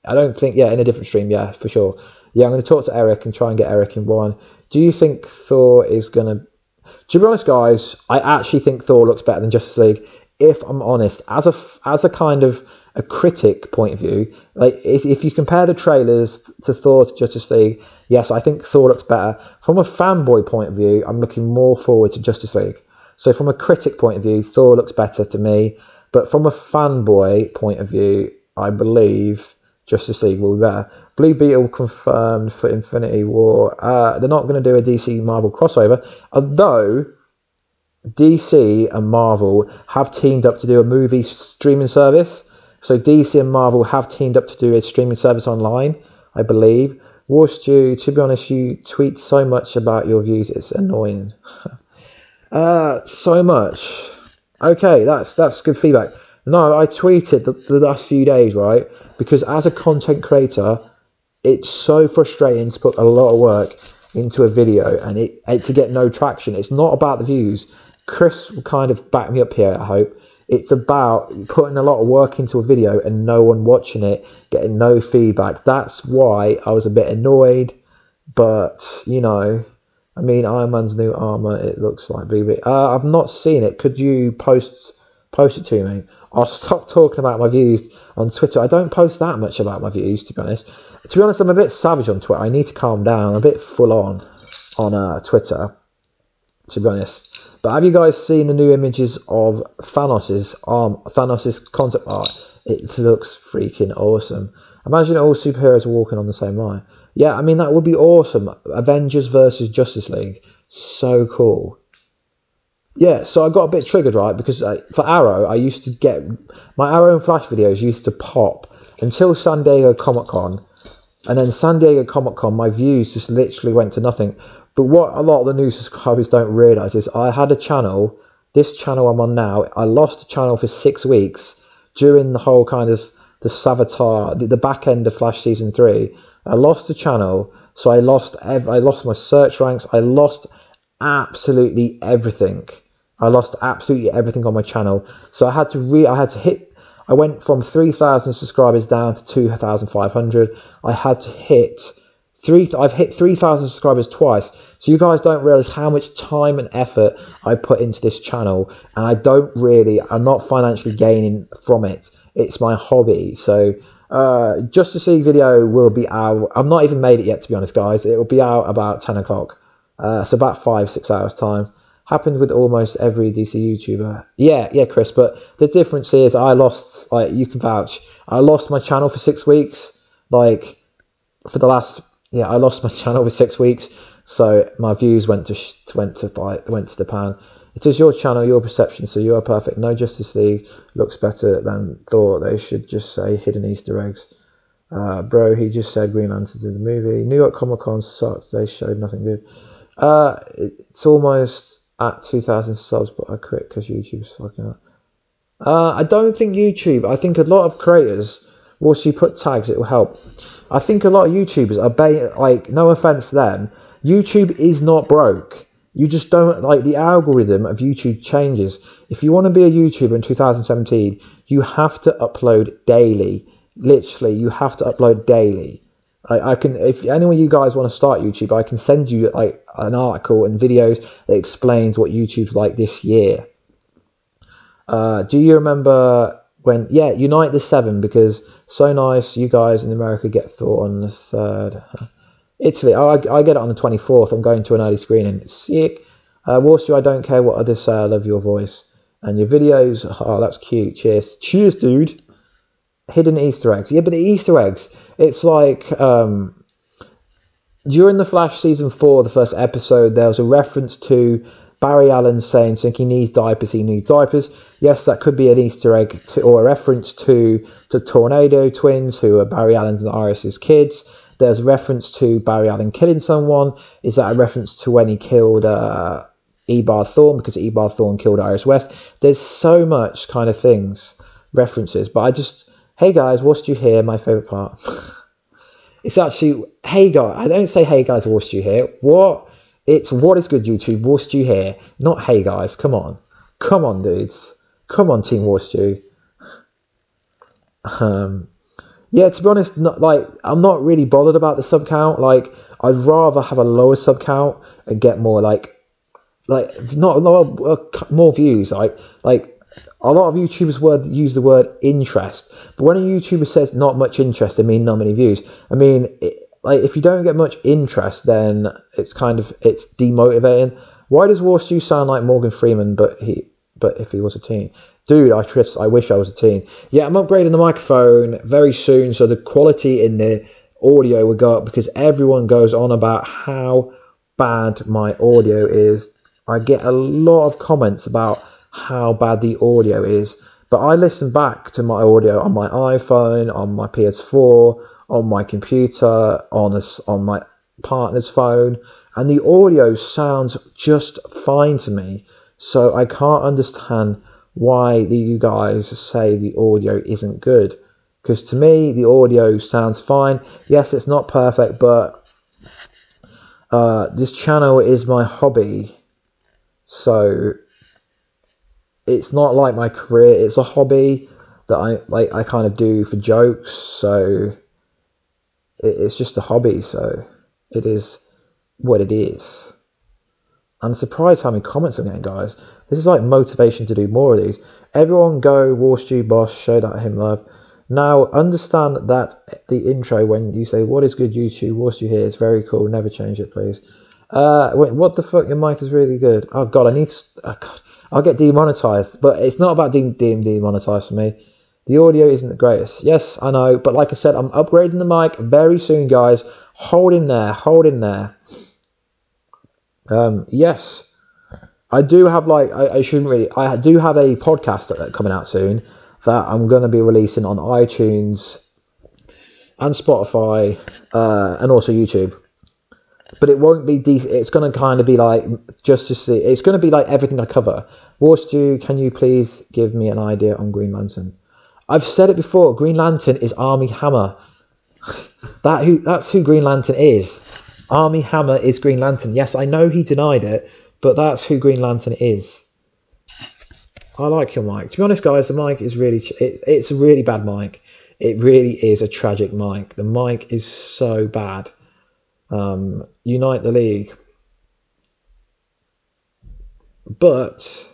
[SPEAKER 1] in a different stream, yeah, for sure. Yeah, I'm going to talk to Eric and try and get Eric in one. Do you think Thor is going to be honest, guys, I actually think Thor looks better than Justice League. If I'm honest, as a kind of a critic point of view, like if you compare the trailers to Thor to Justice League, yes, I think Thor looks better. From a fanboy point of view, I'm looking more forward to Justice League. So from a critic point of view, Thor looks better to me. But from a fanboy point of view, I believe Justice League will be better. Blue Beetle confirmed for Infinity War. They're not going to do a DC Marvel crossover, although DC and Marvel have teamed up to do a movie streaming service. So DC and Marvel have teamed up to do a streaming service online, I believe. Warstu, to be honest, you tweet so much about your views, it's annoying. So much. Okay, that's good feedback. No, I tweeted the last few days, right? Because as a content creator, it's so frustrating to put a lot of work into a video and it to get no traction. It's not about the views. Chris will kind of back me up here, I hope. It's about putting a lot of work into a video and no one watching it, getting no feedback. That's why I was a bit annoyed. But, you know, I mean, Iron Man's new armor, it looks like BB. I've not seen it. Could you post it to me? I'll stop talking about my views on Twitter. I don't post that much about my views, to be honest. To be honest, I'm a bit savage on Twitter. I need to calm down. I'm a bit full on Twitter, to be honest. But have you guys seen the new images of Thanos's concept art? It looks freaking awesome. Imagine all superheroes walking on the same line. Yeah, I mean, that would be awesome. Avengers versus Justice League. So cool. Yeah, so I got a bit triggered, right? Because for Arrow, I used to get... My Arrow and Flash videos used to pop until San Diego Comic-Con. And then San Diego Comic-Con, my views just literally went to nothing. But what a lot of the new subscribers don't realise is I had a channel, this channel I'm on now, I lost the channel for 6 weeks during the whole kind of the Savitar, the back end of Flash Season 3. I lost the channel, so I lost my search ranks, I lost absolutely everything. I lost absolutely everything on my channel. So I went from 3,000 subscribers down to 2,500. I've hit 3,000 subscribers twice. So you guys don't realize how much time and effort I put into this channel, and I'm not financially gaining from it. It's my hobby. So Justice League video will be out. I've not even made it yet, to be honest, guys. It will be out about 10 o'clock. So about 5-6 hours time. Happened with almost every DC YouTuber. Yeah, Chris. But the difference is I lost, like, you can vouch, I lost my channel for 6 weeks. Like, for the last, I lost my channel for 6 weeks. So my views went to the pan. It is your channel, your perception, so you are perfect. No Justice League looks better than Thor. They should just say hidden Easter eggs. Bro, he just said Green Lantern's in the movie. New York Comic Con sucked. They showed nothing good. It's almost at 2,000 subs, but I quit because YouTube's fucking up. I don't think YouTube. I think a lot of creators, once you put tags, it will help. I think a lot of YouTubers are like, no offense to them, YouTube is not broke. You just don't, like, the algorithm of YouTube changes. If you want to be a YouTuber in 2017, you have to upload daily. Literally, you have to upload daily. I can, if anyone of you guys want to start YouTube, I can send you like an article and videos that explains what YouTube's like this year. Do you remember when? Yeah, Unite the 7, because so nice. You guys in America get Thor on the 3rd. Italy, I get it on the 24th. I'm going to an early screening. Sick. Warstu, I don't care what others say. I love your voice and your videos. Oh, that's cute. Cheers, dude. Hidden Easter eggs. Yeah, but the Easter eggs, it's like during The Flash season 4, the first episode, there was a reference to Barry Allen saying he needs diapers, he needs diapers. Yes, that could be an Easter egg or a reference to Tornado Twins, who are Barry Allen and Iris's kids. There's a reference to Barry Allen killing someone. Is that a reference to when he killed Eobard Thawne, because Eobard Thawne killed Iris West? There's so much kind of things, references. But hey guys, Warstu here, my favourite part. It's actually, hey guys, I don't say hey guys, Warstu here. It's what is good YouTube, Warstu here. Not hey guys, come on. Come on dudes. Come on Team Warstu. Yeah, to be honest, I'm not really bothered about the sub count. Like, I'd rather have a lower sub count and get more more views. Like a lot of YouTubers use the word interest, but when a YouTuber says not much interest, they mean not many views. I mean, if you don't get much interest, then it's demotivating. Why does Warstu sound like Morgan Freeman, but if he was a teen? Dude, I wish I was a teen. Yeah, I'm upgrading the microphone very soon, so the quality in the audio will go up, because everyone goes on about how bad my audio is. I get a lot of comments about how bad the audio is, but I listen back to my audio on my iPhone, on my PS4, on my computer, on my partner's phone, and the audio sounds just fine to me. So I can't understand why you guys say the audio isn't good, because to me the audio sounds fine. Yes, it's not perfect, but this channel is my hobby, so it's not like my career. It's a hobby that I kind of do for jokes, so it's just a hobby, so it is what it is. I'm surprised how many comments I'm getting, guys. This is like motivation to do more of these. Everyone go, Warstu boss, show that him love. Now, understand that the intro, when you say, what is good YouTube, Warstu here, is very cool. Never change it, please. Wait, what the fuck? Your mic is really good. Oh, God, I'll get demonetized. But it's not about being demonetized for me. The audio isn't the greatest. Yes, I know. But like I said, I'm upgrading the mic very soon, guys. Hold in there. Hold in there. Yes, I do have I do have a podcast coming out soon that I'm going to be releasing on iTunes and Spotify and also YouTube, but it won't be decent. It's going to kind of be like, just to see, it's going to be like everything I cover. Warstu, can you please give me an idea on Green Lantern? I've said it before, Green Lantern is Armie Hammer. That's who Green Lantern is. Armie Hammer is Green Lantern. Yes, I know he denied it, but that's who Green Lantern is. I like your mic. To be honest, guys, the mic is really... It's a really bad mic. It really is a tragic mic. The mic is so bad. Unite the League. But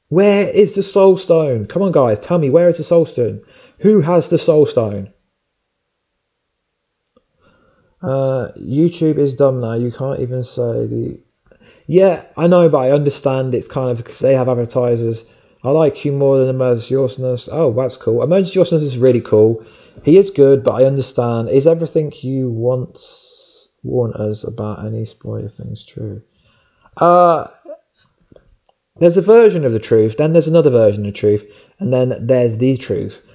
[SPEAKER 1] where is the Soul Stone? Come on, guys, tell me, where is the Soul Stone? Who has the Soul Stone? YouTube is dumb now. You can't even say the... Yeah, I know, but I understand it's kind of because they have advertisers. I like you more than Emergency Awesomeness. Oh, that's cool. Emergency Awesomeness is really cool. He is good, but I understand. Is everything you warn us about any spoiler things true? There's a version of the truth, then there's another version of the truth, and then there's the truth.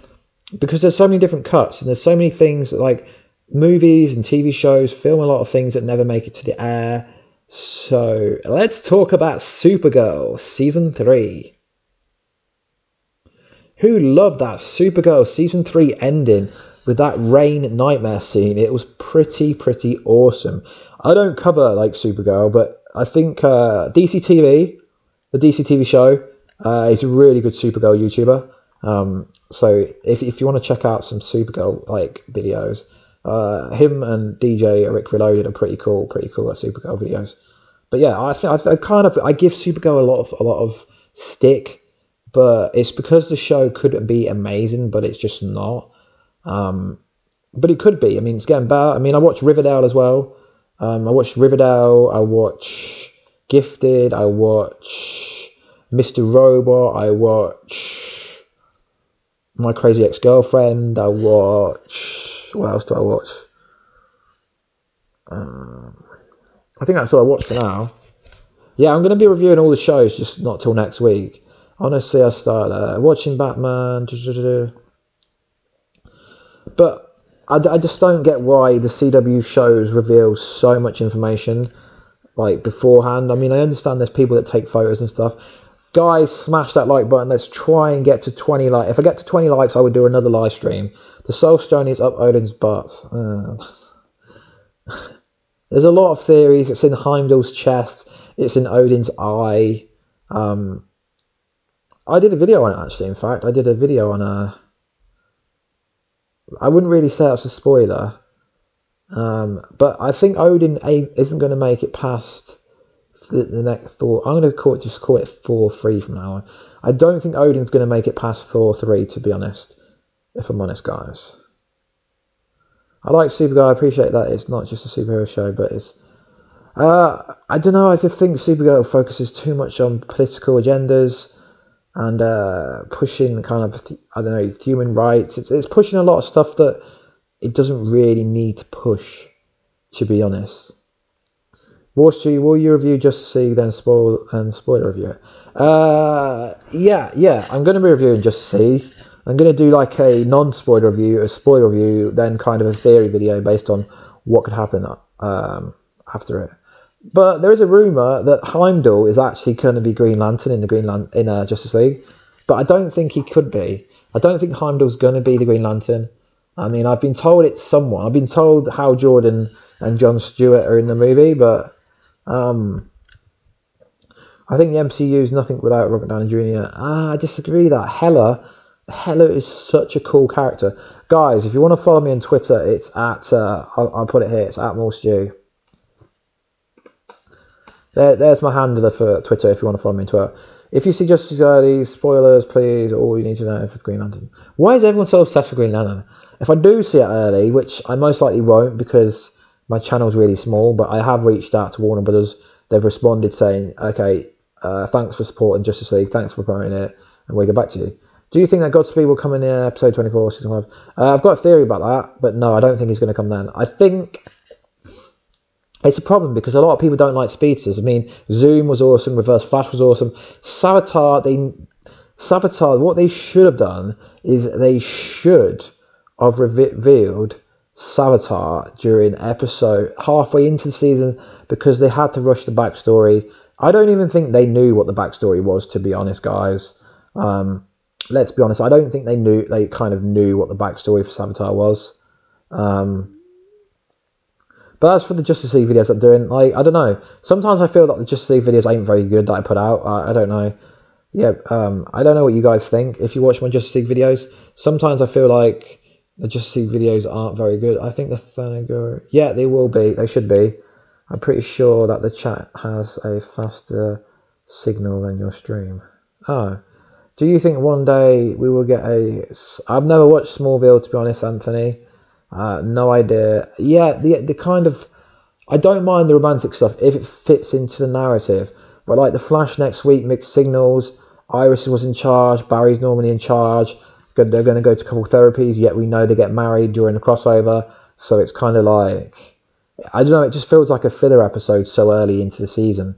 [SPEAKER 1] Because there's so many different cuts, and there's so many things like movies and TV shows film a lot of things that never make it to the air. So let's talk about Supergirl Season 3. Who loved that Supergirl Season 3 ending with that rain nightmare scene? It was pretty awesome. I don't cover like Supergirl, but I think DC TV, the DC TV show, is a really good Supergirl YouTuber. So if you want to check out some Supergirl like videos, him and DJ Rick Reloaded are pretty cool at Supergirl videos. But yeah, I think I give Supergirl a lot of stick, but it's because the show couldn't be amazing, but it's just not. But it could be. I mean, it's getting better. I mean, I watch Riverdale as well. I watch Riverdale. I watch Gifted. I watch Mr. Robot. I watch My Crazy Ex-Girlfriend. I watch... What else do I watch? I think that's all I watched for now. Yeah, I'm going to be reviewing all the shows, just not till next week. Honestly, I started watching Batman. But I just don't get why the CW shows reveal so much information like beforehand. I mean, I understand there's people that take photos and stuff. Guys, smash that like button. Let's try and get to 20 likes. If I get to 20 likes, I would do another live stream. The Soul Stone is up Odin's butt. There's a lot of theories. It's in Heimdall's chest. It's in Odin's eye. I did a video on it, actually. In fact, I did a video on I wouldn't really say that's a spoiler. But I think Odin isn't going to make it past the next Thor. I'm going to just call it Thor 3 from now on. I don't think Odin's going to make it past Thor 3, to be honest. If I'm honest, guys. I like Supergirl. I appreciate that it's not just a superhero show, but it's... I don't know. I just think Supergirl focuses too much on political agendas and pushing kind of, I don't know, human rights. It's pushing a lot of stuff that it doesn't really need to push, to be honest. Warstu, will you review Justice League then spoiler review it? Yeah, I'm going to be reviewing Justice League. I'm going to do like a non-spoiler review, a spoiler review, then kind of a theory video based on what could happen after it. But there is a rumour that Heimdall is actually going to be Green Lantern in Justice League, but I don't think he could be. I don't think Heimdall's going to be the Green Lantern. I mean, I've been told it's someone. I've been told Hal Jordan and Jon Stewart are in the movie, but I think the MCU is nothing without Robert Downey Jr. I disagree that Hela is such a cool character. Guys, if you want to follow me on Twitter, it's at, I'll put it here, it's at MoreStew. There's my handler for Twitter if you want to follow me on Twitter. If you see Justice League early, spoilers, please, all you need to know for Green Lantern. Why is everyone so obsessed with Green Lantern? If I do see it early, which I most likely won't because my channel's really small, but I have reached out to Warner Brothers. They've responded saying, okay, thanks for supporting Justice League, thanks for promoting it, and we'll get back to you. Do you think that Godspeed will come in episode 24, season 5? I've got a theory about that, but no, I don't think he's going to come then. I think it's a problem because a lot of people don't like speedsters. I mean, Zoom was awesome, Reverse Flash was awesome. Savitar, what they should have done is they should have revealed Savitar during episode halfway into the season because they had to rush the backstory. I don't even think they knew what the backstory was, to be honest, guys. Let's be honest, I don't think they kind of knew what the backstory for Savitar was. But as for the Justice League videos I'm doing, like, I don't know. Sometimes I feel that the Justice League videos ain't very good that I put out. I don't know. Yeah, I don't know what you guys think. If you watch my Justice League videos, sometimes I feel like the Justice League videos aren't very good. I think the Thanagar... Yeah, they will be. They should be. I'm pretty sure that the chat has a faster signal than your stream. Oh. Do you think one day we will get a... I've never watched Smallville, to be honest, Anthony. No idea. Yeah, the kind of... I don't mind the romantic stuff if it fits into the narrative. But like the Flash next week, mixed signals. Iris was in charge. Barry's normally in charge. They're going to go to couple therapies, yet we know they get married during the crossover. So it's kind of like... I don't know, it just feels like a filler episode so early into the season.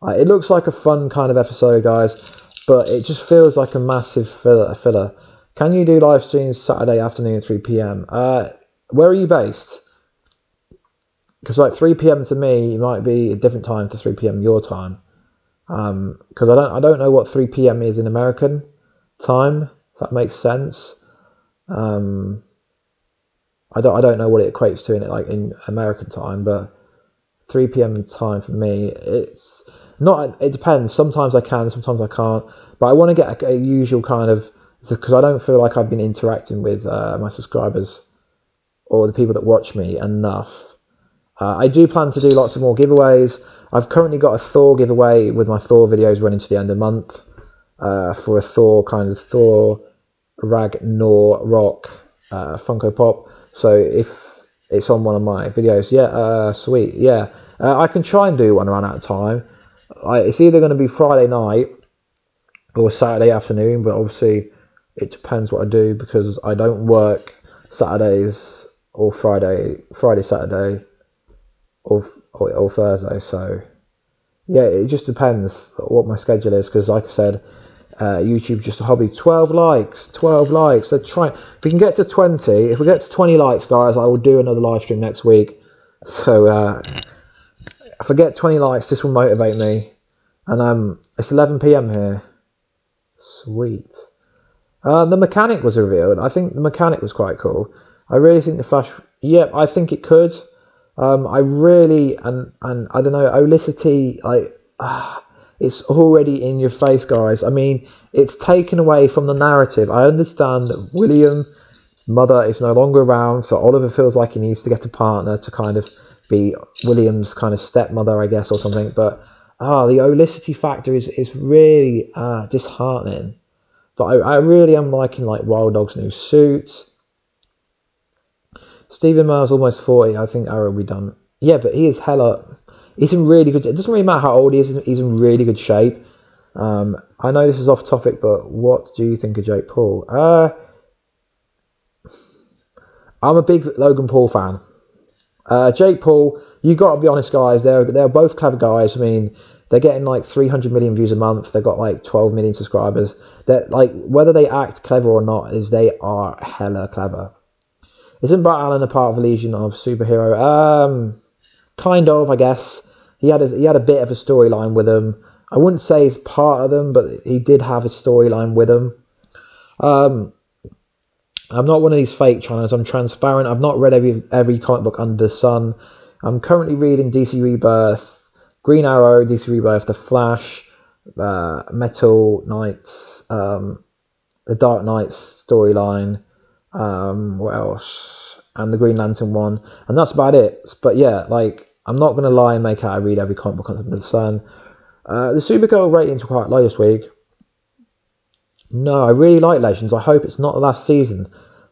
[SPEAKER 1] It looks like a fun kind of episode, guys. But it just feels like a massive filler. Can you do live streams Saturday afternoon at 3 p.m? Where are you based? Because like 3 p.m. to me might be a different time to 3 p.m. your time. Because I don't know what 3 p.m. is in American time. If that makes sense. I don't know what it equates to in American time, but 3 p.m. time for me, it's not. It depends. Sometimes I can, sometimes I can't. But I want to get a usual kind of, because I don't feel like I've been interacting with my subscribers or the people that watch me enough. I do plan to do lots of more giveaways. I've currently got a Thor giveaway with my Thor videos running to the end of the month for a Thor Ragnaork Funko Pop. So if it's on one of my videos, yeah, sweet, yeah. I can try and do one around that time. It's either going to be Friday night or Saturday afternoon, but obviously it depends what I do because I don't work Saturdays or Friday, Saturday, or Thursday. So yeah, it just depends what my schedule is, because like I said, YouTube's just a hobby. 12 likes. So try, if we can get to 20, if we get to 20 likes, guys, I will do another live stream next week. So if I get 20 likes, this will motivate me. And it's 11 p.m. here. Sweet. The mechanic was revealed. I think the mechanic was quite cool. I really think the Flash. Yeah, I think it could. I really and I don't know, Olicity, like it's already in your face, guys. I mean, it's taken away from the narrative. I understand that William's mother is no longer around, so Oliver feels like he needs to get a partner to kind of be William's kind of stepmother, I guess, or something. But the Olicity factor is really disheartening. But I really am liking like Wild Dog's new suit. Stephen Merle's almost 40. I think Arrow will be done. Yeah, but he is hella. He's in really good. It doesn't really matter how old he is. He's in really good shape. I know this is off topic, but what do you think of Jake Paul? I'm a big Logan Paul fan. Jake Paul, you got to be honest, guys. They're both clever guys. I mean, they're getting like 300 million views a month. They've got like 12 million subscribers. That, like, whether they act clever or not, is they are hella clever. Isn't Bart Allen a part of a Legion of Superhero? Kind of, I guess. He had a bit of a storyline with them. I wouldn't say he's part of them, but he did have a storyline with them. I'm not one of these fake channels. I'm transparent. I've not read every comic book under the sun. I'm currently reading DC Rebirth, Green Arrow, DC Rebirth, The Flash, Metal Knights, the Dark Knights storyline. What else? And the Green Lantern one, and that's about it. But yeah, like, I'm not gonna lie and make out I read every comic book under the sun. The Supergirl ratings were quite low this week. No, I really like Legends. I hope it's not the last season.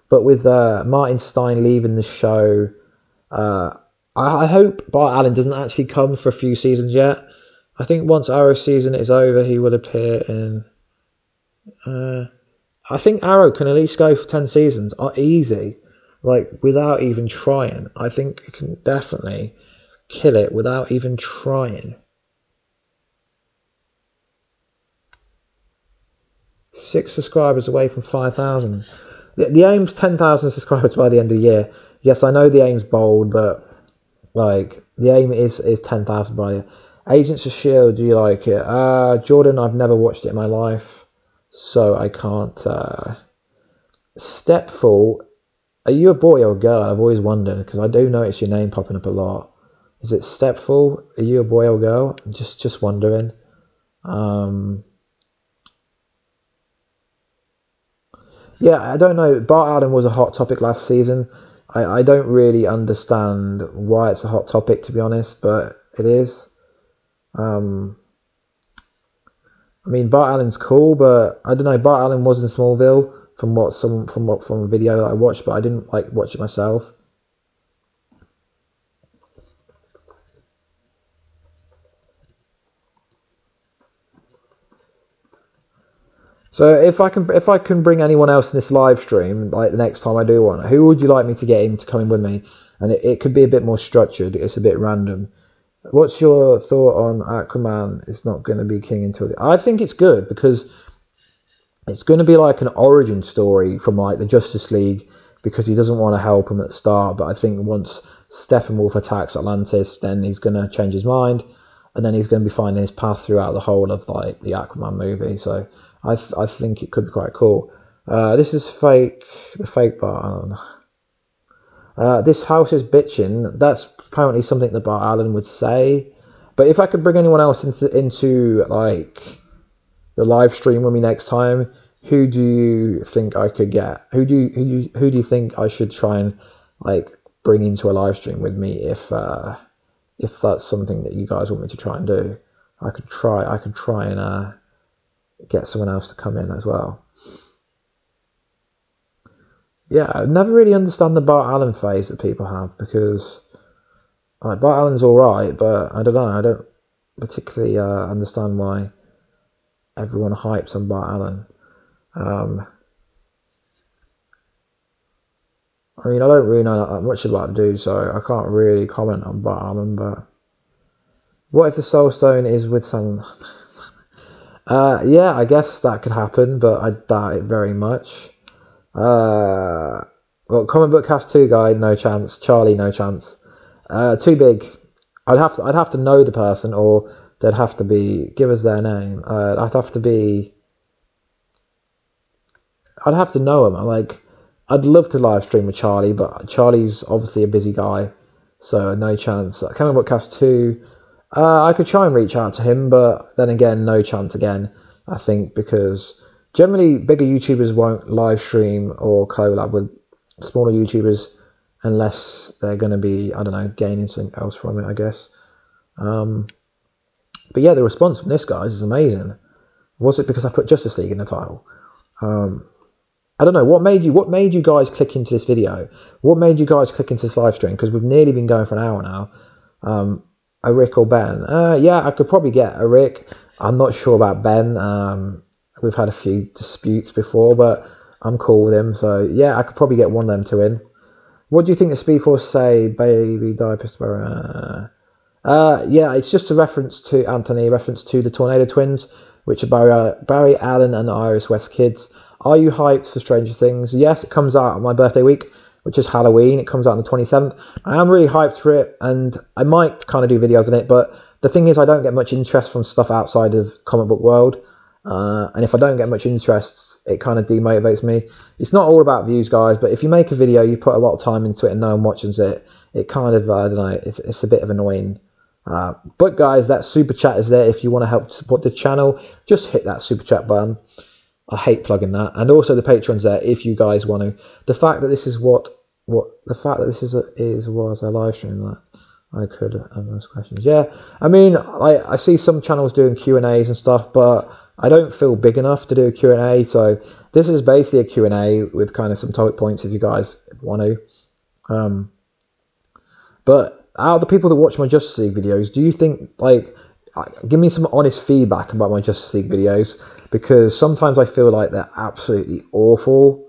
[SPEAKER 1] But with Martin Stein leaving the show, I hope Bart Allen doesn't actually come for a few seasons yet. I think once Arrow season is over, he will appear in. I think Arrow can at least go for 10 seasons, easy, like without even trying. I think it can definitely kill it without even trying. 6 subscribers away from 5,000. The aim's 10,000 subscribers by the end of the year. Yes, I know the aim's bold, but like the aim is 10,000 by the year. Agents of S.H.I.E.L.D., do you like it? Jordan, I've never watched it in my life, so I can't. Stepful, are you a boy or a girl? I've always wondered, because I do notice your name popping up a lot. Is it Stepful? Are you a boy or a girl? I'm just wondering. Yeah, I don't know. Bart Allen was a hot topic last season. I don't really understand why it's a hot topic, to be honest, but it is. I mean, Bart Allen's cool, but I don't know. Bart Allen was in Smallville from a video that I watched, but I didn't like watch it myself. So if I can bring anyone else in this live stream, like the next time I do one, who would you like me to get in to come in with me? And it could be a bit more structured. It's a bit random. What's your thought on Aquaman is not going to be king until I think it's good, because it's going to be like an origin story from like the Justice League, because he doesn't want to help him at the start, but I think once Steppenwolf attacks Atlantis, then he's going to change his mind, and then he's going to be finding his path throughout the whole of like the Aquaman movie. So I think it could be quite cool. This is fake, the fake Bart Allen. This house is bitching. That's apparently something that Bart Allen would say. But if I could bring anyone else into like the live stream with me next time, who do you think I could get? Who do you think I should try and like bring into a live stream with me if that's something that you guys want me to try and do? I could try and get someone else to come in as well. Yeah, I never really understand the Bart Allen phase that people have, because like, Bart Allen's alright, but I don't know, I don't particularly understand why everyone hypes on Bart Allen. I mean, I don't really know that much about the dude, so I can't really comment on Barman, but what if the Soul Stone is with someone? Yeah, I guess that could happen, but I doubt it very much. Well, Comic Book Cast 2 guy, no chance. Charlie, no chance. Too big. I'd have to know the person, or they'd have to give us their name. I'd have to know them. I'd love to live stream with Charlie, but Charlie's obviously a busy guy, so no chance. Comic Book Cast 2, I could try and reach out to him, but then again, no chance again, I think, because generally bigger YouTubers won't live stream or collab with smaller YouTubers unless they're going to be, I don't know, gaining something else from it, I guess. But yeah, the response from this, guys, is amazing. Was it because I put Justice League in the title? I don't know, what made you guys click into this video? What made you guys click into this live stream? Because we've nearly been going for an hour now. A Rick or Ben? Yeah, I could probably get a Rick. I'm not sure about Ben. We've had a few disputes before, but I'm cool with him. So yeah, I could probably get one of them two in. What do you think the Speed Force say, baby diaper? Yeah, it's just a reference to Anthony, reference to the Tornado Twins, which are Barry Allen and Iris West kids. Are you hyped for Stranger Things? Yes, it comes out on my birthday week, which is Halloween. It comes out on the 27th. I am really hyped for it, and I might kind of do videos on it, but the thing is I don't get much interest from stuff outside of comic book world, and if I don't get much interest, it kind of demotivates me. It's not all about views, guys, but if you make a video, you put a lot of time into it and no one watches it, it kind of, I don't know, it's a bit of annoying. But guys, that super chat is there if you want to help support the channel. Just hit that super chat button. I hate plugging that, and also the Patreon's there if you guys want to. The fact that this is was a live stream that I could ask questions. Yeah, I mean, I see some channels doing Q&As and stuff, but I don't feel big enough to do a Q&A. So this is basically a Q&A with kind of some topic points if you guys want to. But out of the people that watch my Justice League videos, do you think, give me some honest feedback about my Justice League videos, because sometimes I feel like they're absolutely awful.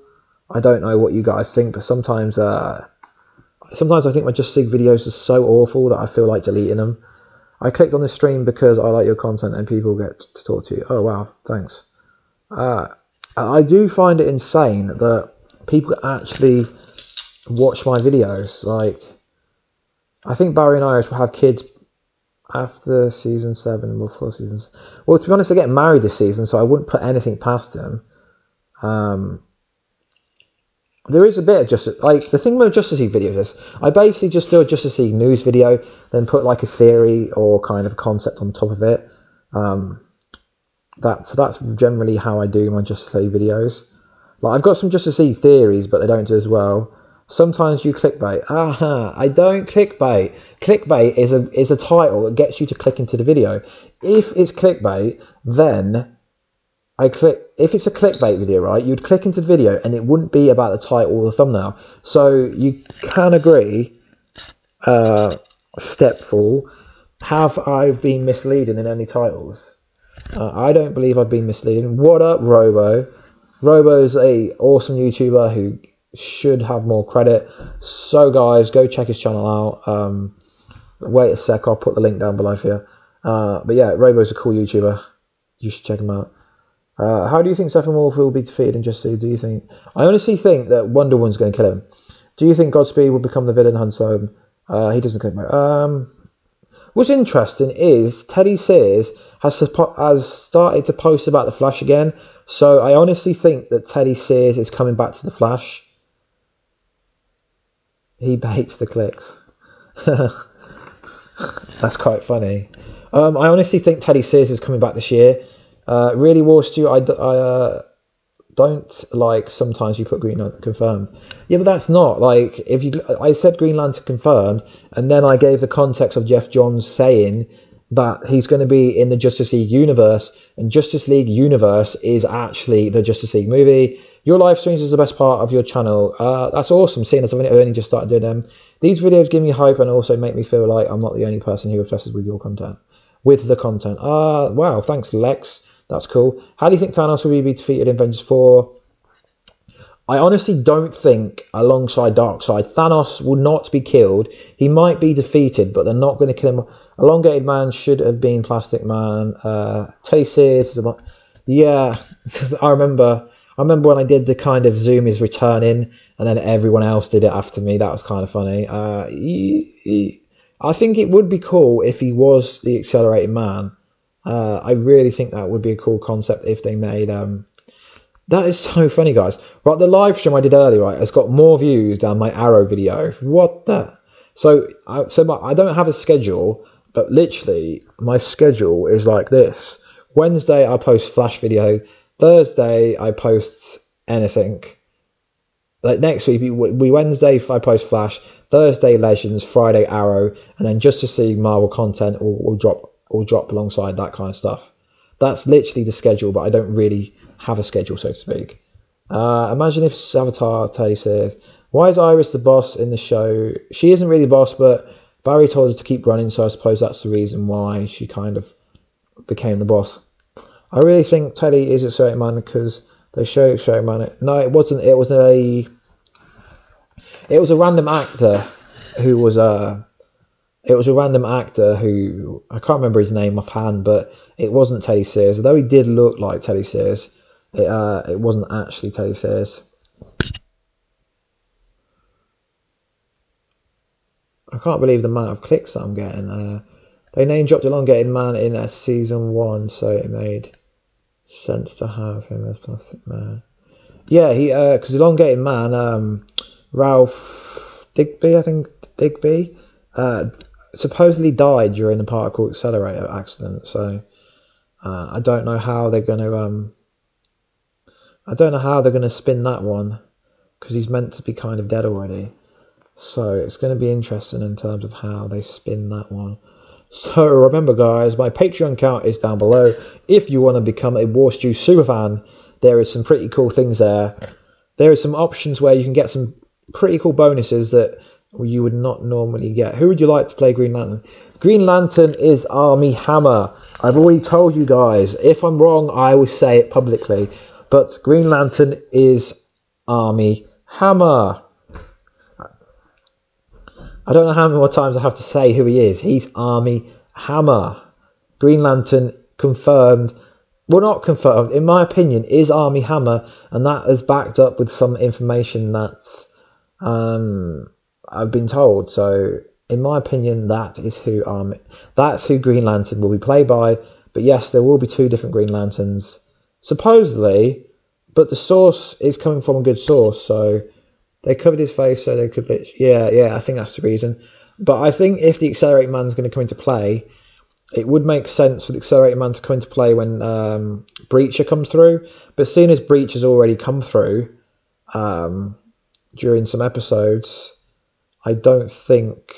[SPEAKER 1] I don't know what you guys think, but sometimes I think my Justice League videos are so awful that I feel like deleting them. I clicked on this stream because I like your content and people get to talk to you. Oh wow, thanks. I do find it insane that people actually watch my videos. I think Barry and Iris will have kids after season 7 or 4 seasons. Well, to be honest, they're getting married this season, so I wouldn't put anything past them. There is a bit of Justice, the thing with Justice League videos is I basically just do a Justice League news video, then put a theory or kind of concept on top of it. That's generally how I do my Justice League videos. I've got some Justice League theories, but they don't do as well. Sometimes you clickbait. I don't clickbait. Clickbait is a title that gets you to click into the video. If it's clickbait, then I click. If it's a clickbait video, right, you'd click into the video and it wouldn't be about the title or the thumbnail. So you can agree, Stepful, have I been misleading in any titles? I don't believe I've been misleading. What up, Robo? Robo's a awesome YouTuber who should have more credit. So guys, go check his channel out. Wait a sec, I'll put the link down below for you. But yeah, Robo's a cool YouTuber. You should check him out. How do you think Steppenwolf will be defeated in Justice League? Do you think? I honestly think that Wonder Woman's going to kill him. Do you think Godspeed will become the villain Hunt's home? He doesn't click back. What's interesting is Teddy Sears has started to post about the Flash again. So I honestly think that Teddy Sears is coming back to the Flash. He baits the clicks. That's quite funny. I honestly think Teddy Sears is coming back this year. Really, Warstu, I don't like sometimes you put Green Lantern confirmed. Yeah, but that's not I said Green Lantern confirmed, and then I gave the context of Jeff Johns saying that he's going to be in the Justice League universe, and Justice League universe is actually the Justice League movie. Your live streams is the best part of your channel. That's awesome, seeing as I've only just started doing them. These videos give me hype and also make me feel like I'm not the only person who obsesses with your content. With the content. Wow, thanks Lex. That's cool. How do you think Thanos will be defeated in Avengers 4? I honestly don't think, alongside Darkseid, Thanos will not be killed. He might be defeated, but they're not going to kill him. Elongated Man should have been Plastic Man. Teddy Sears, yeah, I remember when I did the kind of zoom is returning, and then everyone else did it after me. That was kind of funny. I think it would be cool if he was the Accelerated Man. I really think that would be a cool concept if they made... That is so funny, guys. Right, the live stream I did earlier, right, has got more views than my Arrow video. What the... So I don't have a schedule, but literally my schedule is like this. Wednesday I post Flash video. Thursday I post anything. Like next week, Wednesday I post Flash. Thursday Legends. Friday Arrow. And then just to see Marvel content will drop alongside that kind of stuff. That's literally the schedule, but I don't really have a schedule, so to speak. Imagine if Avatar Teddy says, why is Iris the boss in the show? She isn't really the boss, but Barry told her to keep running, so I suppose that's the reason why she kind of became the boss. I really think Teddy is a certain man because they show Accelerated Man. No, it wasn't. It was a random actor who was It was a random actor who, I can't remember his name offhand, but it wasn't Teddy Sears. Although he did look like Teddy Sears, it wasn't actually Teddy Sears. I can't believe the amount of clicks that I'm getting. They name dropped Elongated Man in season 1, so it made sense to have him as Plastic Man. Yeah, because Elongated Man, Ralph Digby, I think Digby, supposedly died during the particle accelerator accident. So I don't know how they're going to spin that one, because he's meant to be kind of dead already. So it's going to be interesting in terms of how they spin that one. So remember, guys, my Patreon account is down below. If you want to become a Warstu superfan, there is some pretty cool things there. There are some options where you can get some pretty cool bonuses that you would not normally get. Who would you like to play Green Lantern? Green Lantern is Armie Hammer. I've already told you guys. If I'm wrong, I will say it publicly. But Green Lantern is Armie Hammer. I don't know how many more times I have to say who he is. He's Armie Hammer. Green Lantern confirmed. Well, not confirmed. In my opinion, is Armie Hammer. And that is backed up with some information that's... I've been told. So in my opinion, that's who Green Lantern will be played by. But yes, there will be 2 different Green Lanterns, supposedly, but the source is coming from a good source. So they covered his face so they could I think that's the reason. But I think if the Accelerated Man is going to come into play, it would make sense for the Accelerated Man to come into play when Breacher comes through. But as soon as Breach has already come through during some episodes, I don't think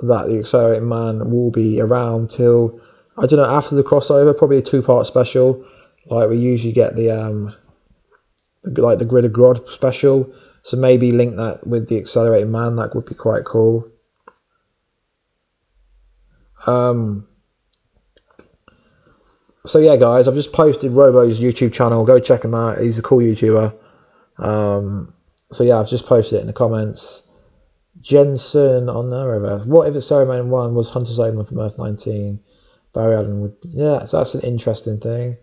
[SPEAKER 1] that the Accelerated Man will be around till, I don't know, after the crossover, probably a 2-part special. Like we usually get the Grid of Grodd special. So maybe link that with the Accelerated Man. That would be quite cool. So yeah, guys, I've just posted Robo's YouTube channel. Go check him out. He's a cool YouTuber. So yeah, I've just posted it in the comments. Jensen on there. What if Accelerated Man 1 was Hunter Zolomon from Earth 19? Barry Allen would... Yeah, so that's an interesting thing.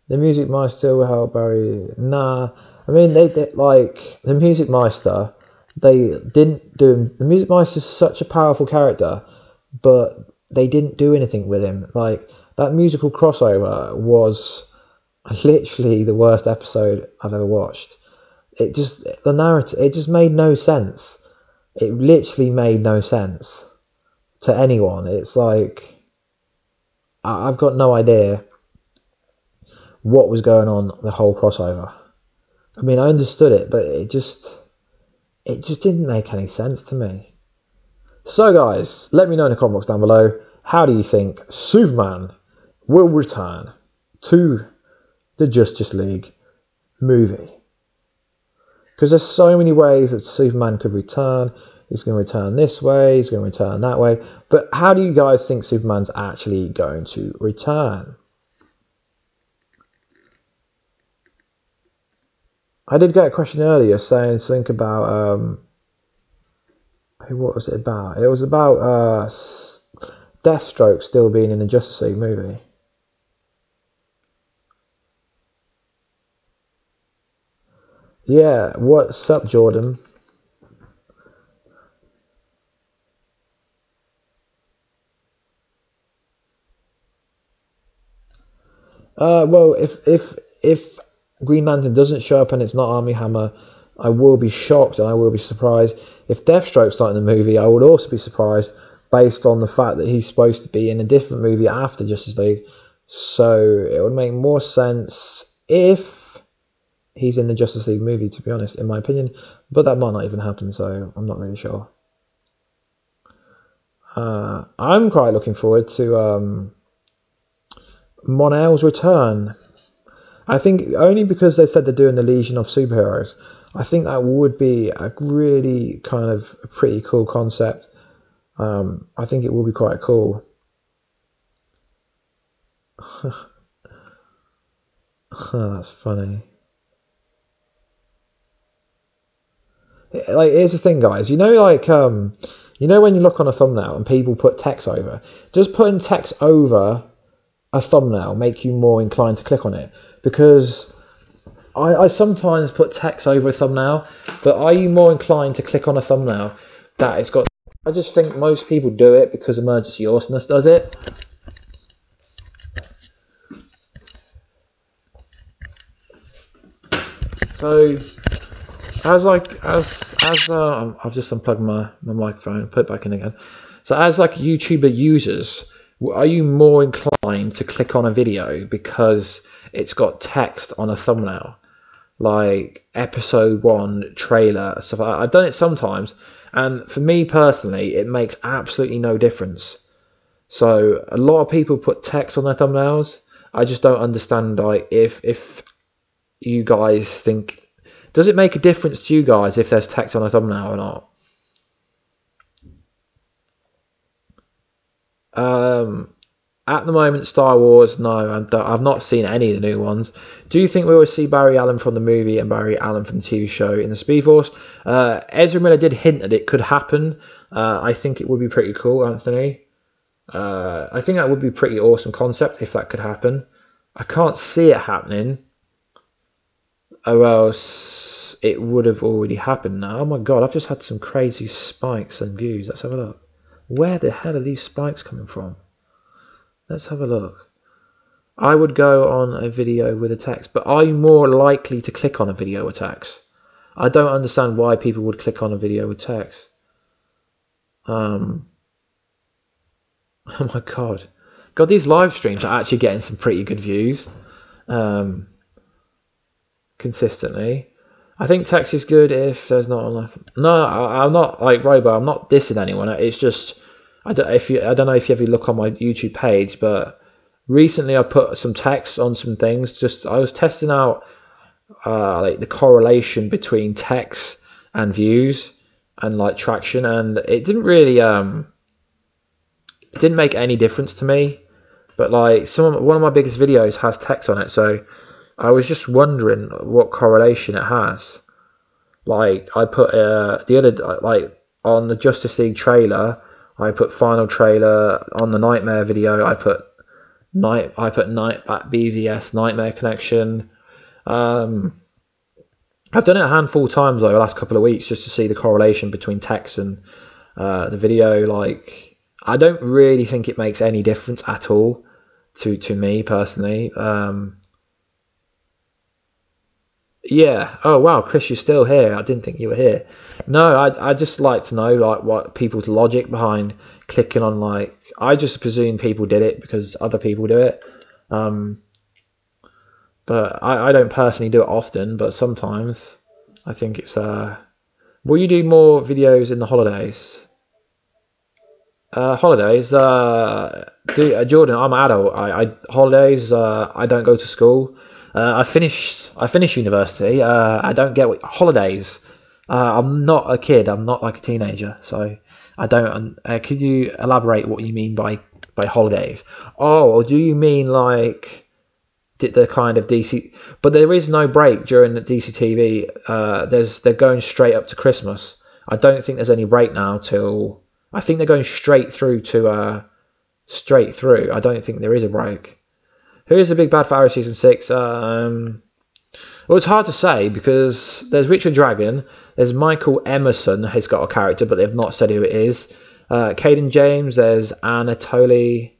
[SPEAKER 1] The Music Meister will help Barry... Nah. I mean, they like... The Music Meister, they didn't do him... The Music Meister is such a powerful character, but they didn't do anything with him. Like, that musical crossover was literally the worst episode I've ever watched. The narrative, it just made no sense. It literally made no sense to anyone. It's like, I've got no idea what was going on the whole crossover. I mean, I understood it, but it just didn't make any sense to me. So guys, let me know in the comment box down below, how do you think Superman will return to the Justice League movie? Because there's so many ways that Superman could return. He's going to return this way, he's going to return that way. But how do you guys think Superman's actually going to return? I did get a question earlier saying something about what was it about? It was about Deathstroke still being in the Justice League movie. Yeah, what's up, Jordan? Well, if Green Lantern doesn't show up and it's not Armie Hammer, I will be shocked and I will be surprised. If Deathstroke's not in the movie, I would also be surprised, based on the fact that he's supposed to be in a different movie after Justice League. So it would make more sense if he's in the Justice League movie, to be honest, in my opinion. But that might not even happen, so I'm not really sure. I'm quite looking forward to Mon-El's return. I think only because they said they're doing the Legion of Superheroes. I think that would be a really kind of a pretty cool concept. I think it will be quite cool. That's funny. Like, here's the thing, guys. You know, like, you know when you look on a thumbnail and people put text over? Does putting text over a thumbnail make you more inclined to click on it? Because I sometimes put text over a thumbnail, but are you more inclined to click on a thumbnail that it's got? I just think most people do it because Emergency Awesomeness does it. So I've just unplugged my microphone and put it back in again. So as like YouTuber users, are you more inclined to click on a video because it's got text on a thumbnail, like episode 1 trailer stuff? I've done it sometimes, and for me personally, it makes absolutely no difference. So a lot of people put text on their thumbnails. I just don't understand, like, if you guys think, does it make a difference to you guys if there's text on a thumbnail or not? At the moment, Star Wars, no, I've not seen any of the new ones. Do you think we will see Barry Allen from the movie and Barry Allen from the TV show in the Speed Force? Ezra Miller did hint that it could happen. I think it would be pretty cool, Anthony. I think that would be a pretty awesome concept if that could happen. I can't see it happening, or else it would have already happened now. Oh my god, I've just had some crazy spikes and views. Let's have a look. Where the hell are these spikes coming from? Let's have a look. I would go on a video with a text, but are you more likely to click on a video with text? I don't understand why people would click on a video with text. Oh my god. God, these live streams are actually getting some pretty good views. Consistently. I think text is good if there's not enough. No, I'm not like Robo. I'm not dissing anyone. It's just I don't know if you ever look on my YouTube page, but recently I put some text on some things. Just I was testing out like the correlation between text and views and like traction, and it didn't really it didn't make any difference to me. But like one of my biggest videos has text on it, so I was just wondering what correlation it has. Like I put the other, like on the Justice League trailer, I put final trailer. On the Nightmare video, I put BVS Nightmare Connection. I've done it a handful of times over the last couple of weeks just to see the correlation between text and the video. Like I don't really think it makes any difference at all to me personally. Yeah. Oh wow, Chris, you're still here. I didn't think you were here. No, I just like to know like what people's logic behind clicking on. Like I just presume people did it because other people do it. But I don't personally do it often. But sometimes I think it's. Will you do more videos in the holidays? Holidays. Jordan, I'm an adult. Holidays. I don't go to school. I finished university. I don't get holidays. I'm not a kid. I'm not like a teenager. So I don't. Could you elaborate what you mean by holidays? Oh, or do you mean like the kind of DC, but there is no break during the DC TV. They're going straight up to Christmas. I don't think there's any break now till, I think they're going straight through to straight through. I don't think there is a break. Who is the big bad for Arrow season 6? Well, it's hard to say because there's Richard Dragon, there's Michael Emerson has got a character, but they've not said who it is. Caden James, there's Anatoly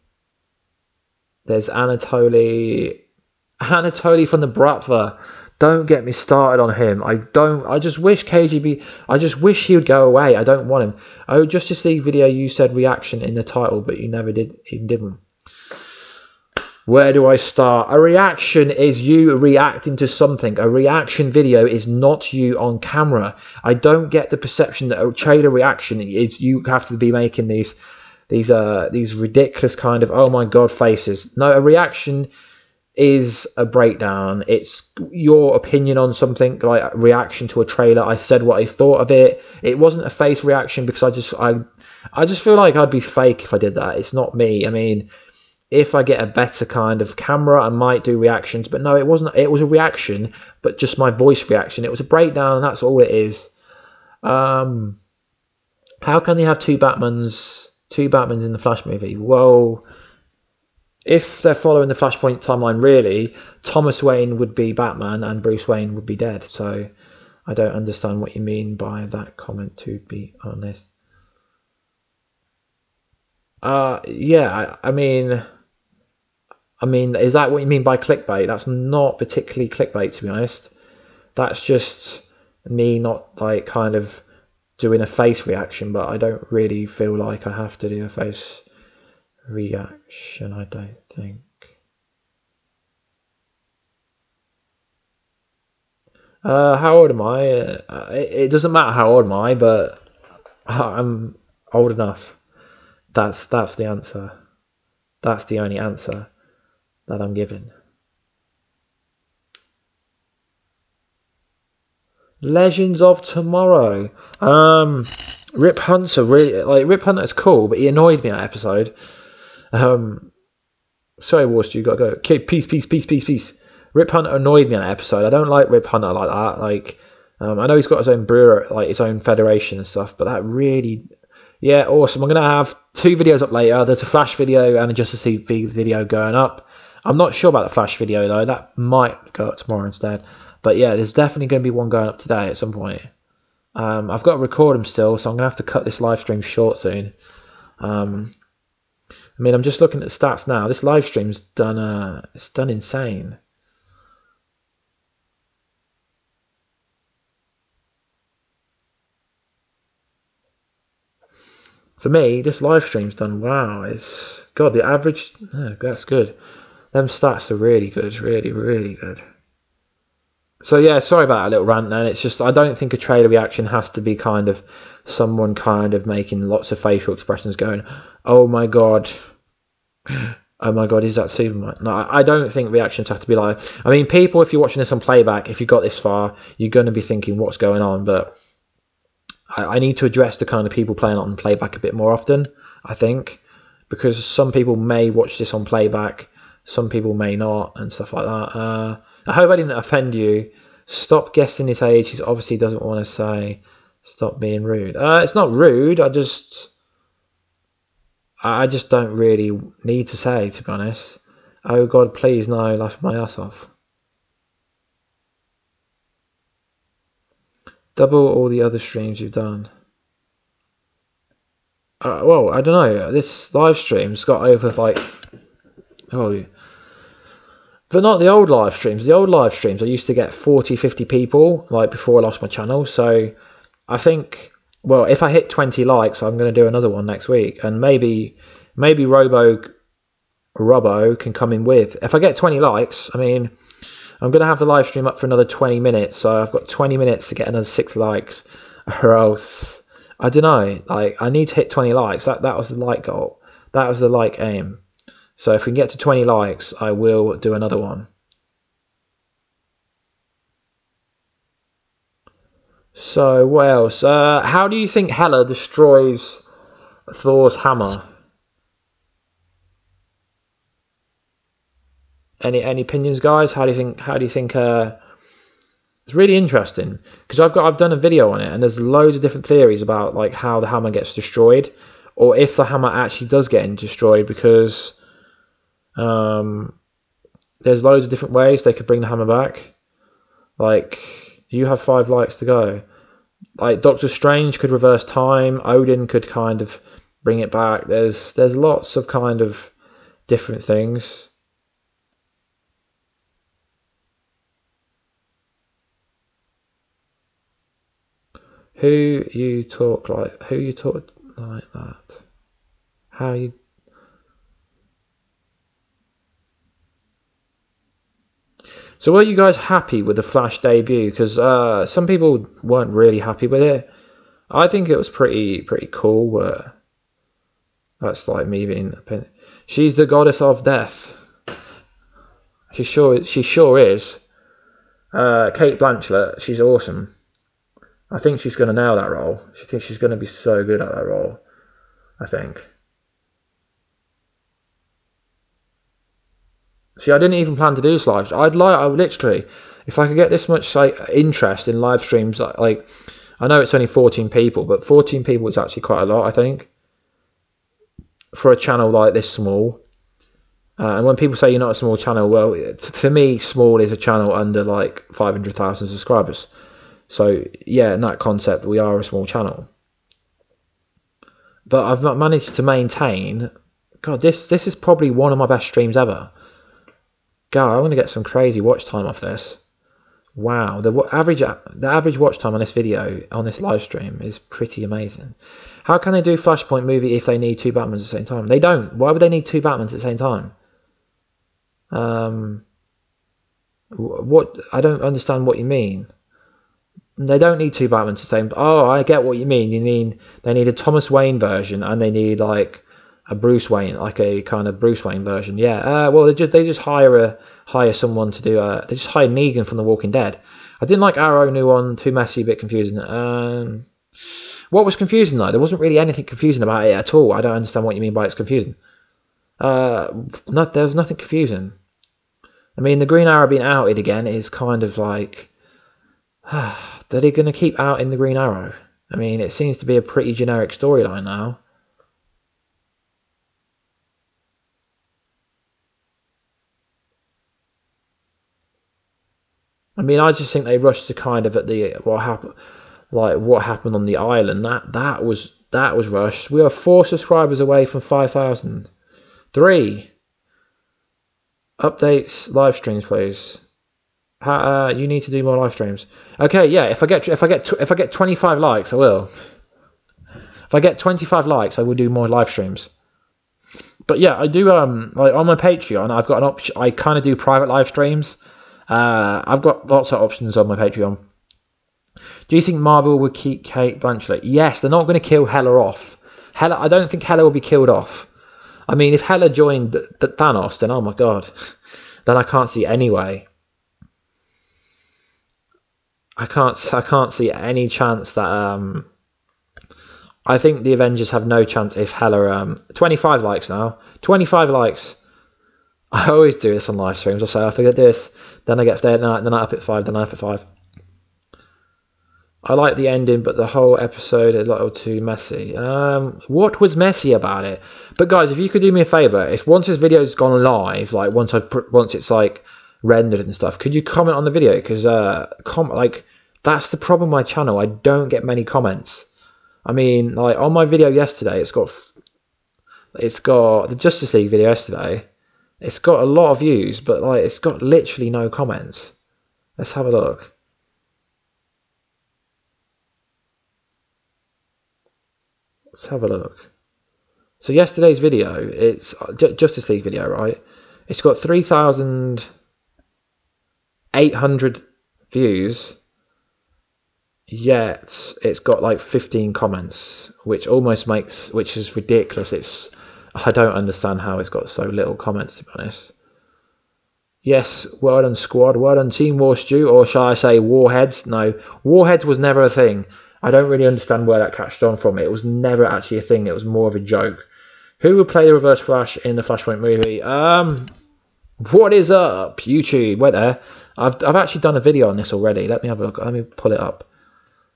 [SPEAKER 1] from the Bratva. Don't get me started on him. I just wish KGB, I just wish he would go away. I don't want him. Oh, Justice League video, you said reaction in the title, but you never did, even didn't. Where do I start? A reaction is you reacting to something. A reaction video is not you on camera. I don't get the perception that a trailer reaction is you have to be making these ridiculous kind of, oh my god, faces. No, a reaction is a breakdown. It's your opinion on something, like a reaction to a trailer. I said what I thought of it. It wasn't a face reaction because I just feel like I'd be fake if I did that. It's not me. I mean, if I get a better kind of camera, I might do reactions, but no, it wasn't. It was a reaction, but just my voice reaction. It was a breakdown, and that's all it is. How can they have two Batmans in the Flash movie? Well, if they're following the Flashpoint timeline, really, Thomas Wayne would be Batman and Bruce Wayne would be dead. So I don't understand what you mean by that comment, to be honest. Yeah, I mean, is that what you mean by clickbait? That's not particularly clickbait, to be honest. That's just me not like kind of doing a face reaction, but I don't really feel like I have to do a face reaction, I don't think. How old am I? It doesn't matter how old am I, but I'm old enough. That's the answer. That's the only answer that I'm given. Legends of Tomorrow. Rip Hunter, really, like, Rip Hunter's cool, but he annoyed me that episode. Sorry, Warstu, you gotta go. Okay, peace. Rip Hunter annoyed me in that episode. I don't like Rip Hunter like that. Like, I know he's got his own brewer, like his own federation and stuff, but that really, yeah, awesome. I'm gonna have 2 videos up later. There's a Flash video and a Justice League video going up. I'm not sure about the Flash video though. That might go up tomorrow instead. But yeah, there's definitely going to be one going up today at some point. I've got to record them still, so I'm going to have to cut this live stream short soon. I mean, I'm just looking at the stats now. This live stream's done, it's done insane. For me, this live stream's done, wow. It's, God, the average, that's good. Them stats are really good, really good. So yeah, sorry about that little rant then. It's just, I don't think a trailer reaction has to be kind of someone kind of making lots of facial expressions going, oh my god, is that Superman? No, I don't think reactions have to be like, I mean, people, if you're watching this on playback, if you got this far, you're going to be thinking what's going on, but I need to address the kind of people playing on playback a bit more often, I think, because some people may watch this on playback, some people may not, and stuff like that. I hope I didn't offend you. Stop guessing his age. He obviously doesn't want to say. Stop being rude. It's not rude. I just don't really need to say, to be honest. Oh God, please no, laugh my ass off. Double all the other streams you've done. Well, I don't know. This live stream's got over like, but not the old live streams. The old live streams, I used to get 40, 50 people, like, before I lost my channel. So I think, well, if I hit 20 likes, I'm going to do another one next week. And maybe Robbo can come in with. If I get 20 likes, I mean, I'm going to have the live stream up for another 20 minutes. So I've got 20 minutes to get another 6 likes. Or else, I don't know. Like, I need to hit 20 likes. That was the like goal. That was the like aim. So if we can get to 20 likes, I will do another one. So what else? How do you think Hela destroys Thor's hammer? Any opinions, guys? How do you think? It's really interesting because I've done a video on it, and there's loads of different theories about like how the hammer gets destroyed, or if the hammer actually does get destroyed, because there's loads of different ways they could bring the hammer back. Like, you have 5 likes to go. Like, Doctor Strange could reverse time. Odin could kind of bring it back. There's lots of kind of different things. Who you talk like that? How you? So were you guys happy with the Flash debut? Because some people weren't really happy with it. I think it was pretty cool. That's like me being. She's the goddess of death. She sure is. Kate Blanchett, she's awesome. I think she's going to nail that role. I think she's going to be so good at that role. I think. See, I didn't even plan to do this live. I would literally, if I could get this much interest in live streams, like, I know it's only 14 people, but 14 people is actually quite a lot, I think, for a channel like this small. And when people say you're not a small channel, well, for me, small is a channel under like 500,000 subscribers. So yeah, in that concept, we are a small channel. But I've not managed to maintain. God, this is probably one of my best streams ever. God, I want to get some crazy watch time off this. Wow, the average watch time on this video, on this live stream, is pretty amazing. How can they do Flashpoint movie if they need 2 Batmans at the same time? They don't. Why would they need 2 Batmans at the same time? What? I don't understand what you mean. They don't need 2 Batmans at the same. Oh, I get what you mean. You mean they need a Thomas Wayne version, and they need like a Bruce Wayne, like a kind of Bruce Wayne version. Yeah. Well, they just hire someone to do. They just hire Negan from The Walking Dead. I didn't like Arrow new one. Too messy, a bit confusing. What was confusing though? There wasn't really anything confusing about it at all. I don't understand what you mean by it's confusing. There was nothing confusing. I mean, the Green Arrow being outed again is kind of like, are they going to keep outing the Green Arrow? I mean, it seems to be a pretty generic storyline now. I mean, I just think they rushed to kind of at the what happened on the island. That was rushed. We are 4 subscribers away from 5,000. 3 updates, live streams, please. You need to do more live streams. Okay, yeah. If I get 25 likes, I will. If I get 25 likes, I will do more live streams. But yeah, I do like on my Patreon. I've got an option. I kind of do private live streams. I've got lots of options on my Patreon. Do you think Marvel would keep Kate Blanchett? Yes, they're not going to kill Hela off. I don't think Hela will be killed off. I mean, if Hela joined the Thanos, then oh my god, then I can't see any way. I can't see any chance that I think the Avengers have no chance if Hela 25 likes now. 25 likes. I always do this on live streams. I say I forget this, then I get there, then I up at 5, then I up at 5. I like the ending, but the whole episode a little too messy. What was messy about it? But guys, if you could do me a favour, if once this video's gone live, like once it's like rendered and stuff, could you comment on the video? Because like that's the problem with my channel. I don't get many comments. I mean, like on my video yesterday, it's got the Justice League video yesterday. It's got a lot of views, but like it's got literally no comments. Let's have a look. Let's have a look. So yesterday's video, it's Justice League video, right? It's got 3,800 views, yet it's got like 15 comments, which is ridiculous. I don't understand how it's got so little comments, to be honest. Yes, well done squad, well done Team Warstu, or shall I say Warheads? No, Warheads was never a thing. I don't really understand where that catched on from. It was never actually a thing. It was more of a joke. Who would play the Reverse Flash in the Flashpoint movie? What is up, YouTube? Wait there. I've actually done a video on this already. Let me have a look. Let me pull it up.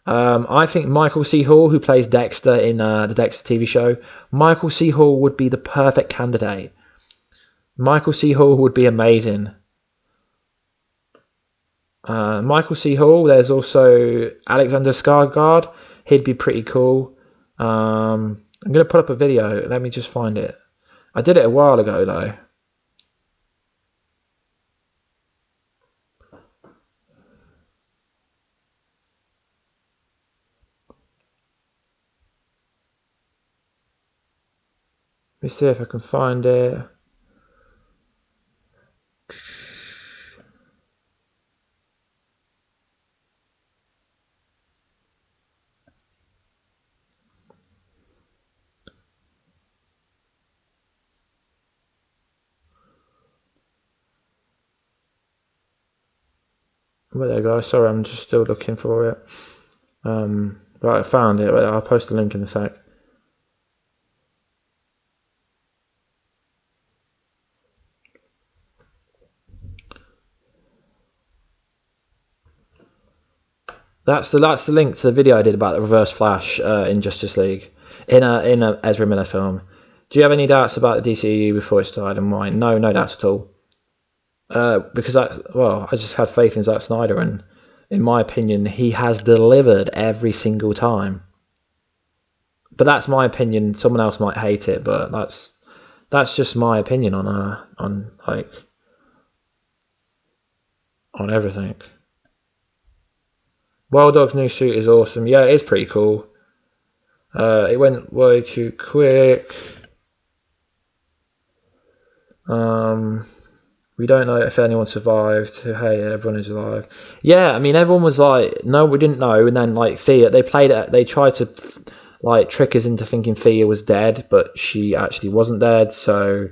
[SPEAKER 1] I think Michael C. Hall, who plays Dexter in the Dexter TV show, Michael C. Hall would be the perfect candidate. Michael C. Hall would be amazing. Michael C. Hall. There's also Alexander Skarsgård. He'd be pretty cool. I'm going to put up a video. Let me just find it. I did it a while ago, though. Let me see if I can find it. Well, there you go. Sorry, I'm just still looking for it. Right, I found it. I'll post a link in a sec. That's the link to the video I did about the Reverse Flash in Justice League in a Ezra Miller film. Do you have any doubts about the DCEU before it started and why? No doubts at all. Because I just have faith in Zack Snyder, and in my opinion, he has delivered every single time. But that's my opinion. Someone else might hate it, but that's just my opinion on everything. Wild Dog's new suit is awesome. Yeah, it is pretty cool. It went way too quick. We don't know if anyone survived. Hey, everyone is alive. Yeah, I mean, everyone was like, no, we didn't know. And then like Thea, they tried to like trick us into thinking Thea was dead, but she actually wasn't dead. So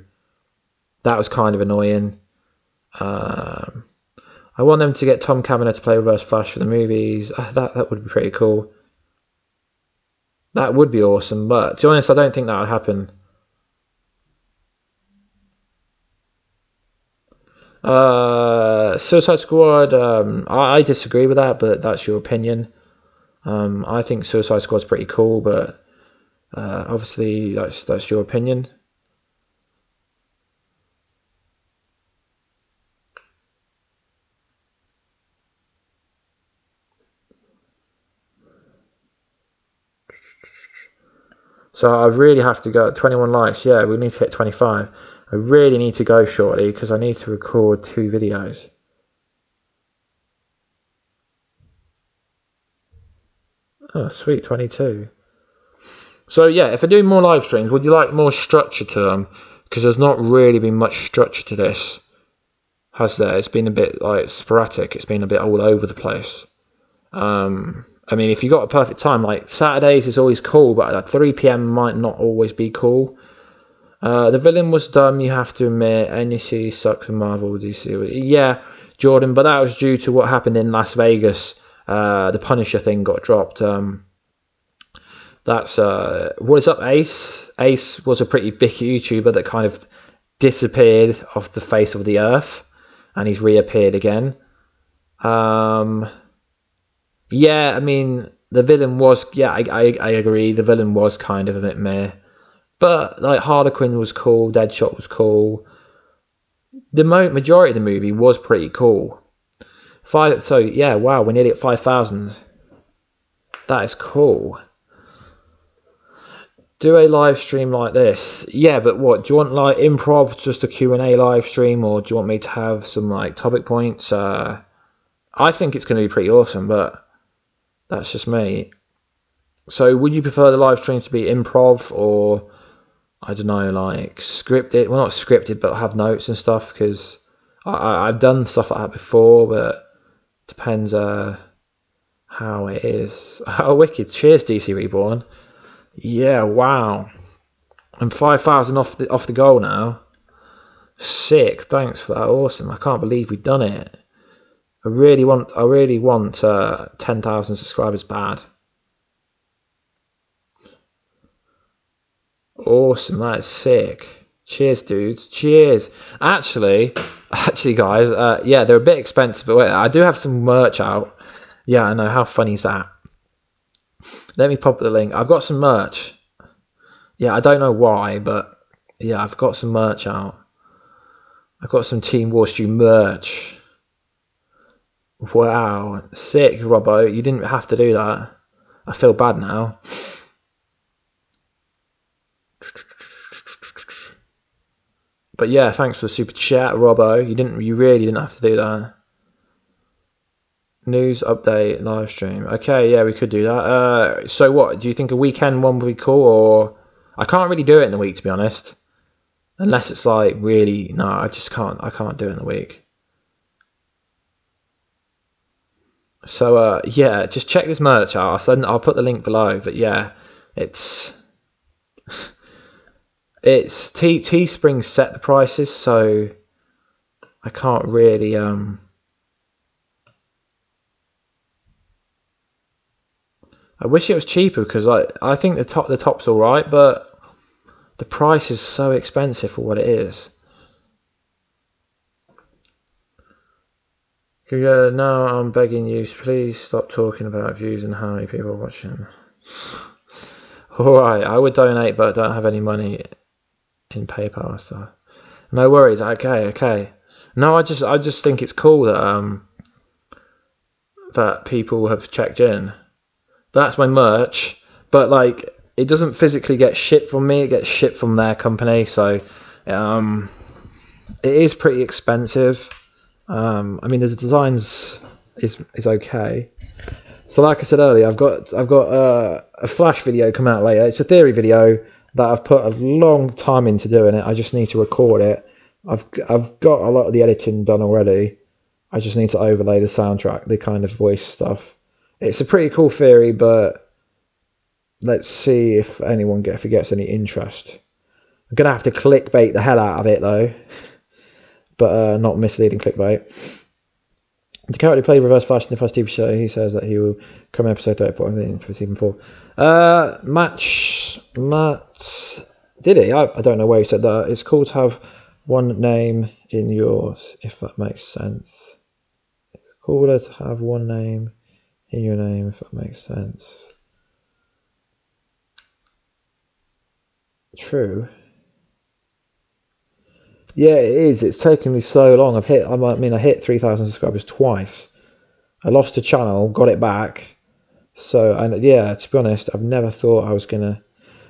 [SPEAKER 1] that was kind of annoying. I want them to get Tom Cavanagh to play Reverse Flash for the movies. That would be pretty cool. That would be awesome. But to be honest, I don't think that would happen. Suicide Squad. I disagree with that, but that's your opinion. I think Suicide Squad's pretty cool, but obviously that's your opinion. So I really have to go. 21 likes. Yeah, we need to hit 25. I really need to go shortly because I need to record 2 videos. Oh, sweet, 22. So yeah, if I do more live streams, would you like more structure to them? Because there's not really been much structure to this, has there? It's been a bit like sporadic. It's been a bit all over the place. I mean, if you got a perfect time, like Saturdays is always cool, but at 3 PM might not always be cool. The villain was dumb, you have to admit. NEC sucks for Marvel, DC. Yeah, Jordan, but that was due to what happened in Las Vegas. The Punisher thing got dropped. That's what is up, Ace? Ace was a pretty big YouTuber that kind of disappeared off the face of the earth, and he's reappeared again. Yeah, I mean, the villain was, yeah, I agree, the villain was kind of a bit meh. But, like, Harlequin was cool, Deadshot was cool. The majority of the movie was pretty cool. So, yeah, wow, we're nearly at 5,000. That is cool. Do a live stream like this. Yeah, but what, do you want, like, improv, just a Q&A live stream, or do you want me to have some, like, topic points? I think it's going to be pretty awesome, but that's just me. So would you prefer the live streams to be improv or, I don't know, like scripted? Well, not scripted, but have notes and stuff, because I've done stuff like that before, but it depends how it is. Oh, wicked. Cheers, DC Reborn. Yeah, wow. I'm 5,000 off the goal now. Sick. Thanks for that. Awesome. I can't believe we've done it. I really want 10,000 subscribers bad. Awesome, that is sick. Cheers, dudes. Cheers. Actually, guys, yeah, they're a bit expensive, but wait, I do have some merch out. Yeah, I know. How funny is that? Let me pop the link. I've got some merch. Yeah, I don't know why, but yeah, I've got some merch out. I've got some Team Warstu merch. Wow. Sick, Robbo. You didn't have to do that. I feel bad now. But yeah, thanks for the super chat, Robbo. You really didn't have to do that. News update live stream. Okay, yeah, we could do that. So what? Do you think a weekend one would be cool, or I can't really do it in the week, to be honest, unless it's like really. No, I just can't. I can't do it in the week. So yeah, just check this merch out. I'll put the link below. But yeah, it's Teespring set the prices, so I can't really I wish it was cheaper, because I think the top's all right, but the price is so expensive for what it is. Now I'm begging you, please stop talking about views and how many people are watching. Alright, I would donate, but don't have any money in PayPal and stuff. No worries. Okay. No, I just think it's cool that that people have checked in. That's my merch, but like it doesn't physically get shipped from me. It gets shipped from their company, so it is pretty expensive. I mean, the designs is okay. So like I said earlier, I've got a Flash video coming out later. It's a theory video that I've put a long time into doing it. I just need to record it. I've got a lot of the editing done already. I just need to overlay the soundtrack, the kind of voice stuff. It's a pretty cool theory, but let's see if anyone gets any interest. I'm gonna have to clickbait the hell out of it though, but not misleading clickbait. The character played Reverse Flash in the first TV show. He says that he will come in episode 34 for season 4. Matt, did he? I don't know where he said that. It's cool to have one name in yours, if that makes sense. It's cooler to have one name in your name, if that makes sense. True. Yeah, it is. It's taken me so long. I hit 3,000 subscribers twice. I lost a channel, got it back. So, and yeah, to be honest, I've never thought I was gonna.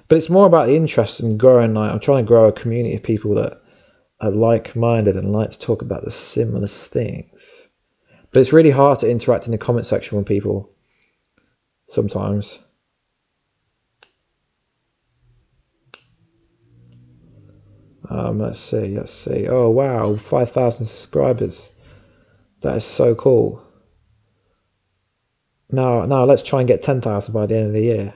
[SPEAKER 1] But it's more about the interest in growing. Like, I'm trying to grow a community of people that are like-minded and like to talk about the similest things. But it's really hard to interact in the comment section with people sometimes. Let's see. Oh wow, 5,000 subscribers. That is so cool. Now let's try and get 10,000 by the end of the year.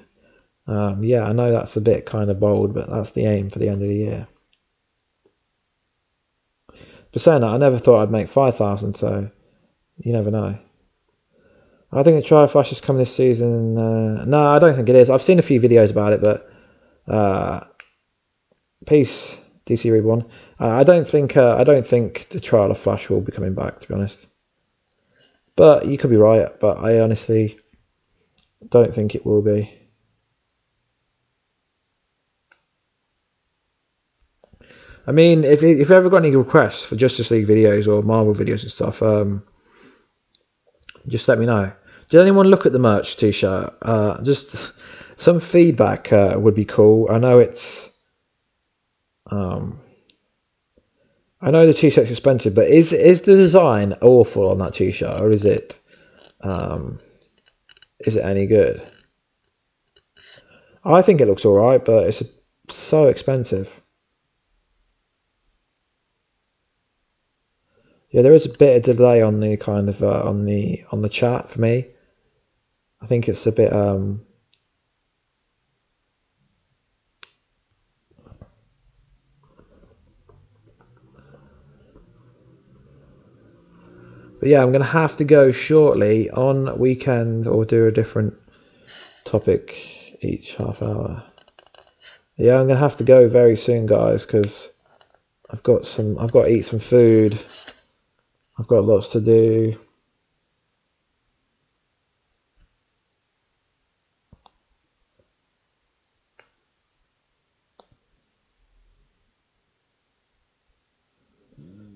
[SPEAKER 1] Yeah, I know that's a bit kind of bold, but that's the aim for the end of the year. But saying that, I never thought I'd make 5,000, so you never know. I think the Trial Flash is coming this season. No, I don't think it is. I've seen a few videos about it, but peace, DC Reborn. I don't think the Trial of Flash will be coming back, to be honest. But you could be right. But I honestly don't think it will be. I mean, if you've ever got any requests for Justice League videos or Marvel videos and stuff, just let me know. Did anyone look at the merch t-shirt? Just some feedback would be cool. I know it's. I know the t-shirt's expensive, but is the design awful on that t-shirt, or is it any good? I think it looks alright, but it's so expensive. Yeah, there is a bit of delay on the kind of on the chat for me. I think it's a bit But yeah, I'm going to have to go shortly on weekend, or do a different topic each half hour. Yeah, I'm going to have to go very soon, guys, because I've got to eat some food. I've got lots to do.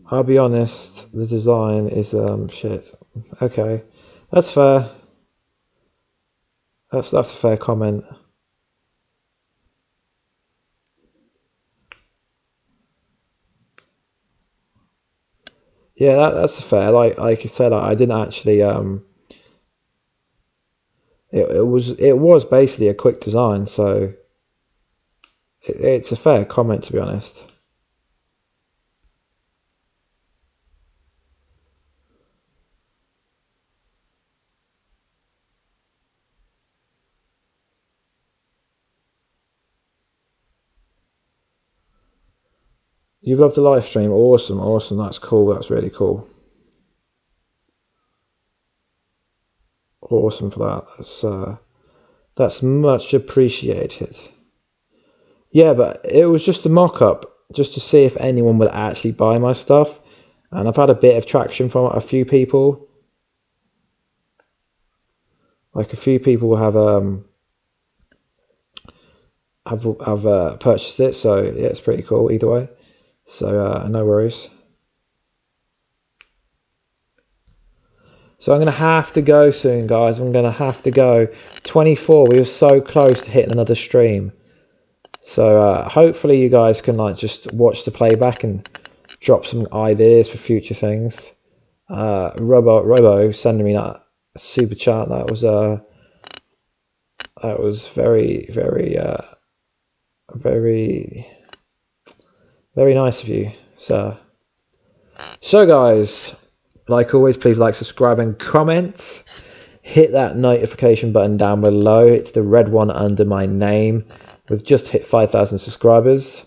[SPEAKER 1] I'll be honest, the design is shit. Okay, that's fair. That's a fair comment. Yeah, that's fair. Like I said, I didn't actually it was basically a quick design, so it's a fair comment, to be honest. You've loved the live stream. Awesome, awesome. That's cool. That's really cool. Awesome for that. That's much appreciated. Yeah, but it was just a mock-up, just to see if anyone would actually buy my stuff, and I've had a bit of traction from a few people. Like a few people have purchased it, so yeah, it's pretty cool either way. So no worries. So I'm going to have to go soon, guys. I'm going to have to go. 24, we were so close to hitting another stream. So hopefully you guys can like just watch the playback and drop some ideas for future things. Robo sending me that super chat. That was very, very, very, very nice of you. So guys, like always, please like, subscribe, and comment. Hit that notification button down below. It's the red one under my name. We've just hit 5,000 subscribers.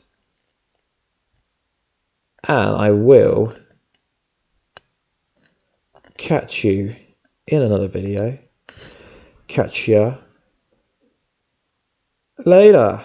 [SPEAKER 1] And I will catch you in another video. Catch ya later.